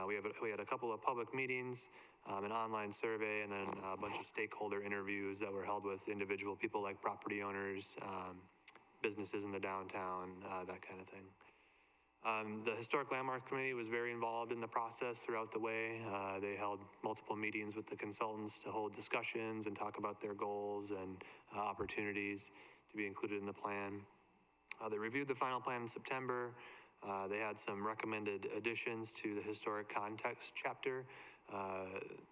We had a couple of public meetings, an online survey, and then a bunch of stakeholder interviews that were held with individual people like property owners, businesses in the downtown, that kind of thing. The Historic Landmark Committee was very involved in the process throughout the way. They held multiple meetings with the consultants to hold discussions and talk about their goals and opportunities to be included in the plan. They reviewed the final plan in September. They had some recommended additions to the historic context chapter.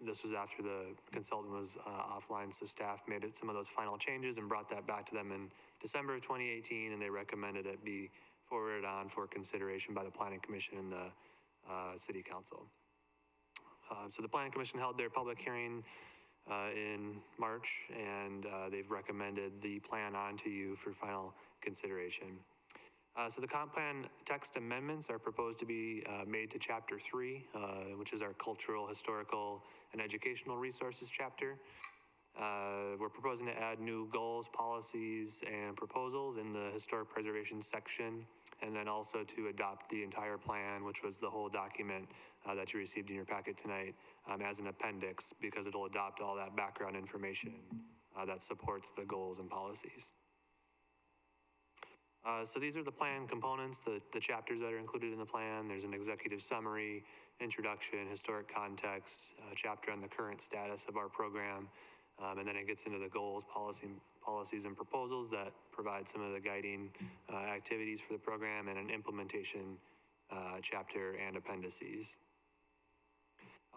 This was after the consultant was offline, so staff made some of those final changes and brought that back to them in December of 2018, and they recommended it be forwarded on for consideration by the Planning Commission and the City Council. So the Planning Commission held their public hearing in March, and they've recommended the plan on to you for final consideration. So the comp plan text amendments are proposed to be made to Chapter 3, which is our cultural, historical, and educational resources chapter. We're proposing to add new goals, policies, and proposals in the historic preservation section, and then also to adopt the entire plan, which was the whole document that you received in your packet tonight, as an appendix, because it'll adopt all that background information that supports the goals and policies. So these are the plan components, the chapters that are included in the plan. There's an executive summary, introduction, historic context, chapter on the current status of our program, and then it gets into the goals, policies, and proposals that provide some of the guiding activities for the program, and an implementation chapter and appendices.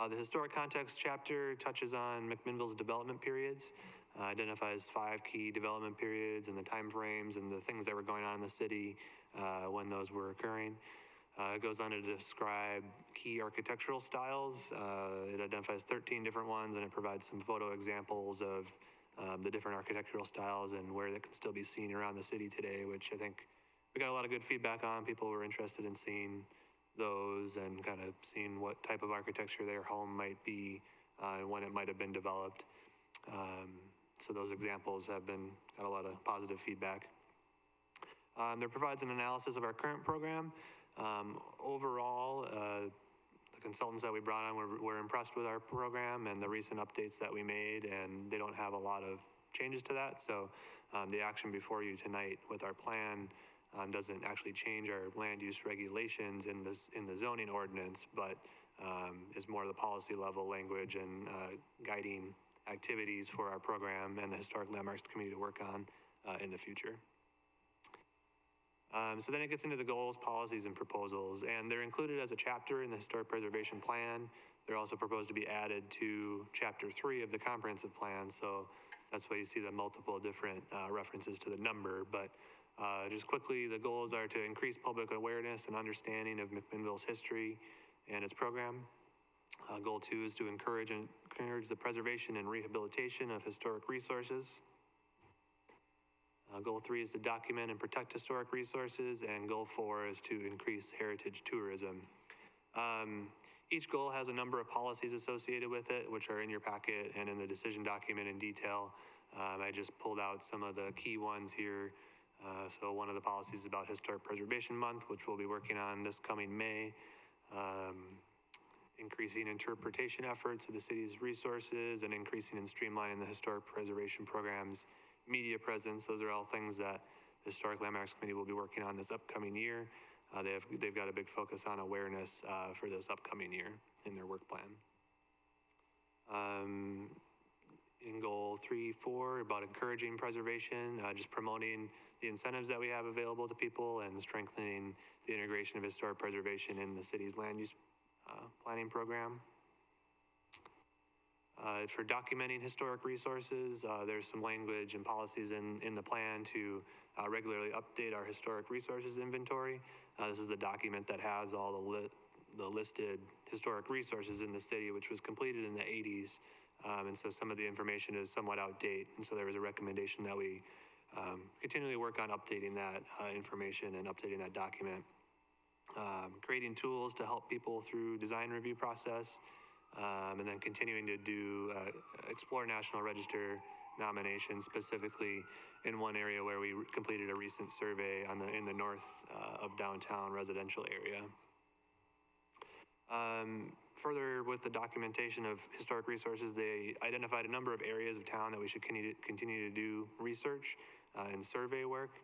The historic context chapter touches on McMinnville's development periods, identifies 5 key development periods and the timeframes and the things that were going on in the city when those were occurring. It goes on to describe key architectural styles. It identifies 13 different ones, and it provides some photo examples of the different architectural styles and where they can still be seen around the city today, which I think we got a lot of good feedback on. People were interested in seeing those and kind of seeing what type of architecture their home might be and when it might have been developed. So those examples have got a lot of positive feedback. There provides an analysis of our current program. Overall, the consultants that we brought on were impressed with our program and the recent updates that we made, and they don't have a lot of changes to that. So the action before you tonight with our plan doesn't actually change our land use regulations in the zoning ordinance, but is more the policy level language and guiding activities for our program and the Historic Landmarks Committee to work on in the future. So then it gets into the goals, policies, and proposals, and they're included as a chapter in the Historic Preservation Plan. They're also proposed to be added to Chapter 3 of the Comprehensive Plan, so that's why you see the multiple different references to the number, but just quickly, the goals are to increase public awareness and understanding of McMinnville's history and its program. Goal 2 is to encourage the preservation and rehabilitation of historic resources. Goal 3 is to document and protect historic resources, and Goal 4 is to increase heritage tourism. Each goal has a number of policies associated with it, which are in your packet and in the decision document in detail. I just pulled out some of the key ones here. So one of the policies is about Historic Preservation Month, which we'll be working on this coming May. Increasing interpretation efforts of the city's resources and increasing and streamlining the historic preservation programs, media presence. Those are all things that the Historic Landmarks Committee will be working on this upcoming year. They've got a big focus on awareness for this upcoming year in their work plan. In goal 3, 4, about encouraging preservation, just promoting the incentives that we have available to people and strengthening the integration of historic preservation in the city's land use planning program. For documenting historic resources, there's some language and policies in the plan to regularly update our historic resources inventory. This is the document that has all the listed historic resources in the city, which was completed in the 80s. And so some of the information is somewhat outdated. And so there was a recommendation that we continually work on updating that information and updating that document. Creating tools to help people through design review process, and then continuing to do explore National Register nominations, specifically in one area where we completed a recent survey in the north of downtown residential area. Further, with the documentation of historic resources, they identified a number of areas of town that we should continue to do research and survey work.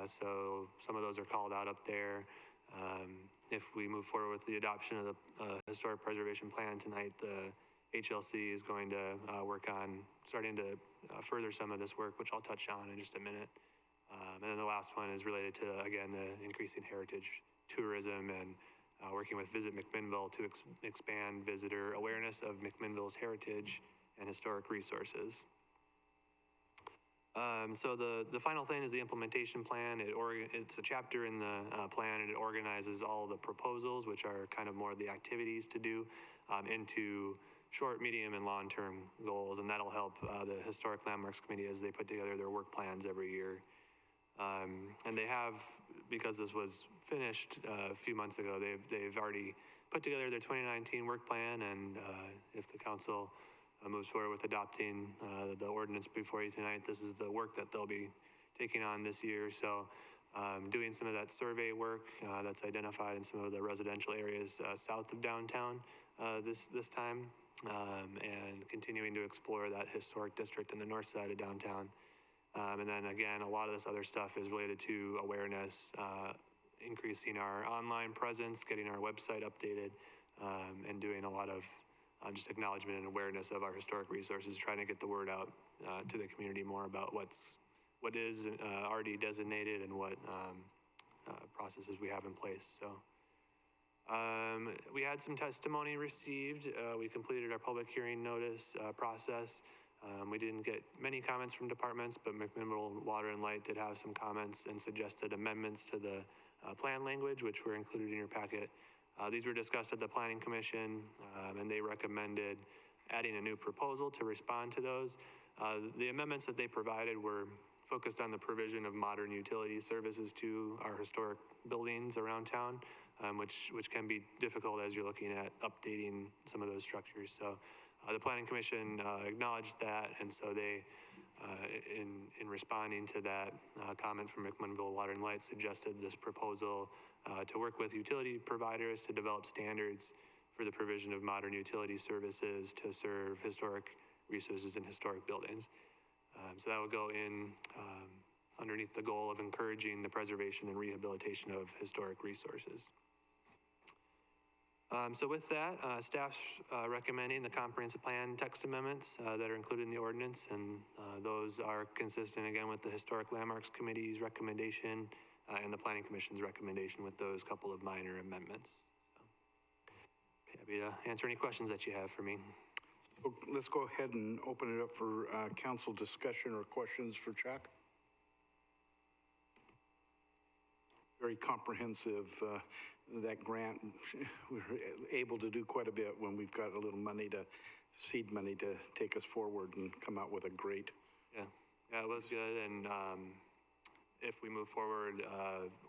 So some of those are called out up there. If we move forward with the adoption of the Historic Preservation Plan tonight, the HLC is going to work on starting to further some of this work, which I'll touch on in just a minute. And then the last one is related to, again, the increasing heritage tourism and working with Visit McMinnville to expand visitor awareness of McMinnville's heritage and historic resources. So the final thing is the implementation plan. It's a chapter in the plan, and it organizes all the proposals, which are kind of more the activities to do, into short, medium, and long-term goals, and that'll help the Historic Landmarks Committee as they put together their work plans every year. And they have, because this was finished a few months ago, they've already put together their 2019 work plan, and if the council moves forward with adopting the ordinance before you tonight, this is the work that they'll be taking on this year. So doing some of that survey work that's identified in some of the residential areas south of downtown this time, and continuing to explore that historic district in the north side of downtown. And then again, a lot of this other stuff is related to awareness, increasing our online presence, getting our website updated, and doing a lot of just acknowledgement and awareness of our historic resources, trying to get the word out to the community more about what is already designated and what processes we have in place. So we had some testimony received. We completed our public hearing notice process. We didn't get many comments from departments, but McMinnville Water and Light did have some comments and suggested amendments to the plan language, which were included in your packet. These were discussed at the Planning Commission, and they recommended adding a new proposal to respond to those. The amendments that they provided were focused on the provision of modern utility services to our historic buildings around town, which can be difficult as you're looking at updating some of those structures. So the Planning Commission acknowledged that, and so they, in responding to that comment from McMinnville Water and Light, suggested this proposal to work with utility providers to develop standards for the provision of modern utility services to serve historic resources and historic buildings. So that would go in underneath the goal of encouraging the preservation and rehabilitation of historic resources. So with that, staff's recommending the comprehensive plan text amendments that are included in the ordinance, and those are consistent again with the Historic Landmarks Committee's recommendation and the Planning Commission's recommendation with those couple of minor amendments. So, happy to answer any questions that you have for me. Let's go ahead and open it up for council discussion or questions for Chuck. very comprehensive, that grant. We were able to do quite a bit when we've got a little money seed money to take us forward and come out with a great. Yeah, it was good. And if we move forward,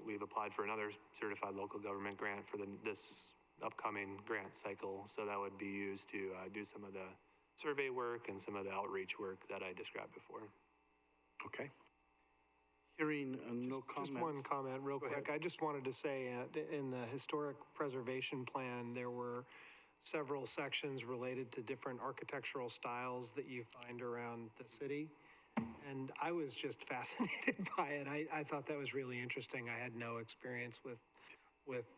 we've applied for another certified local government grant for this upcoming grant cycle. So that would be used to do some of the survey work and some of the outreach work that I described before. Okay. Hearing no comments. Just one comment real quick. I just wanted to say in the historic preservation plan, there were several sections related to different architectural styles that you find around the city. And I was just fascinated by it. I thought that was really interesting. I had no experience with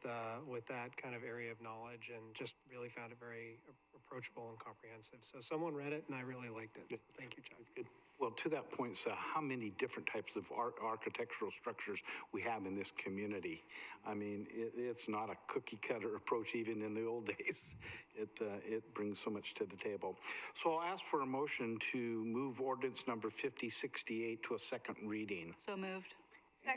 that kind of area of knowledge, and just really found it very approachable and comprehensive. So someone read it, and I really liked it. So thank you, Chuck. That's good. Well, to that point, so how many different types of architectural structures we have in this community? I mean, it's not a cookie cutter approach even in the old days. It brings so much to the table. So I'll ask for a motion to move ordinance number 5068 to a second reading. So moved.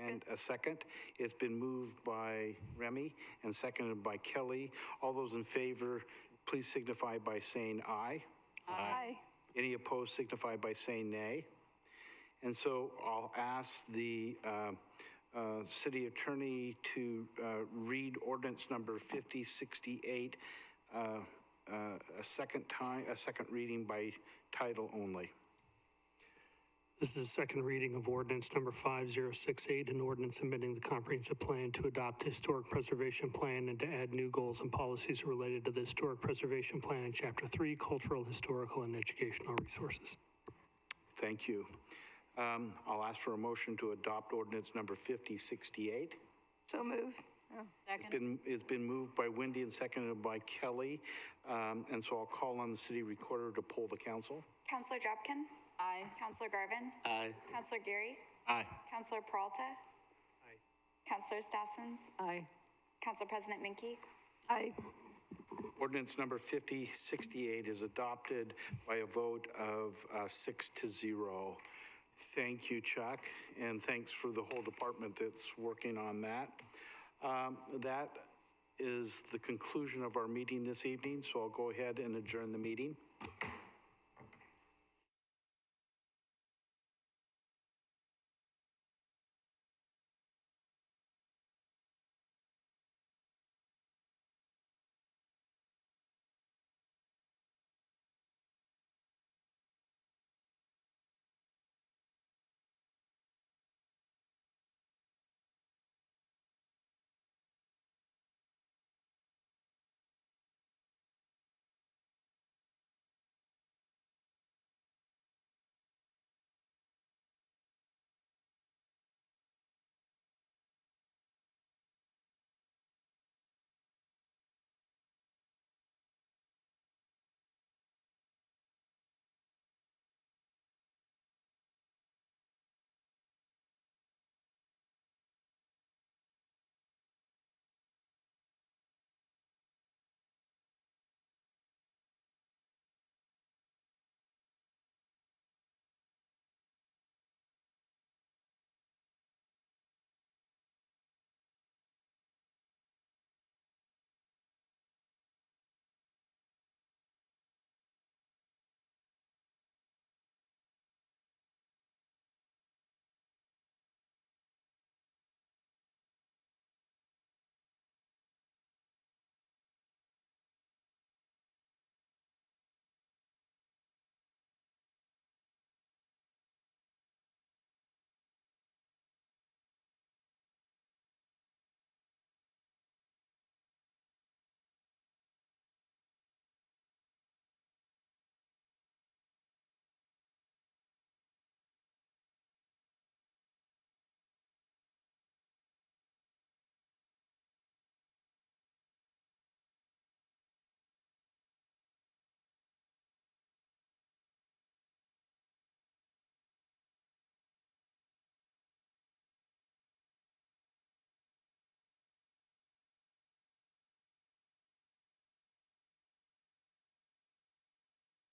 And a second. It's been moved by Remy and seconded by Kelly. All those in favor, please signify by saying aye. Aye. Any opposed signify by saying nay. And so I'll ask the city attorney to read ordinance number 5068 a second reading by title only. This is a second reading of ordinance number 5068, an ordinance amending the comprehensive plan to adopt a historic preservation plan and to add new goals and policies related to the historic preservation plan in Chapter 3, cultural, historical, and educational resources. Thank you. I'll ask for a motion to adopt ordinance number 5068. So move. Second. It's been moved by Wendy and seconded by Kelly. And so I'll call on the city recorder to poll the council. Councilor Dropkin? Aye. Councilor Garvin? Aye. Councilor Geary? Aye. Councilor Peralta? Aye. Councilor Stassens? Aye. Council President Minke? Aye. Ordinance number 5068 is adopted by a vote of 6-0. Thank you, Chuck, and thanks for the whole department that's working on that. That is the conclusion of our meeting this evening, so I'll go ahead and adjourn the meeting.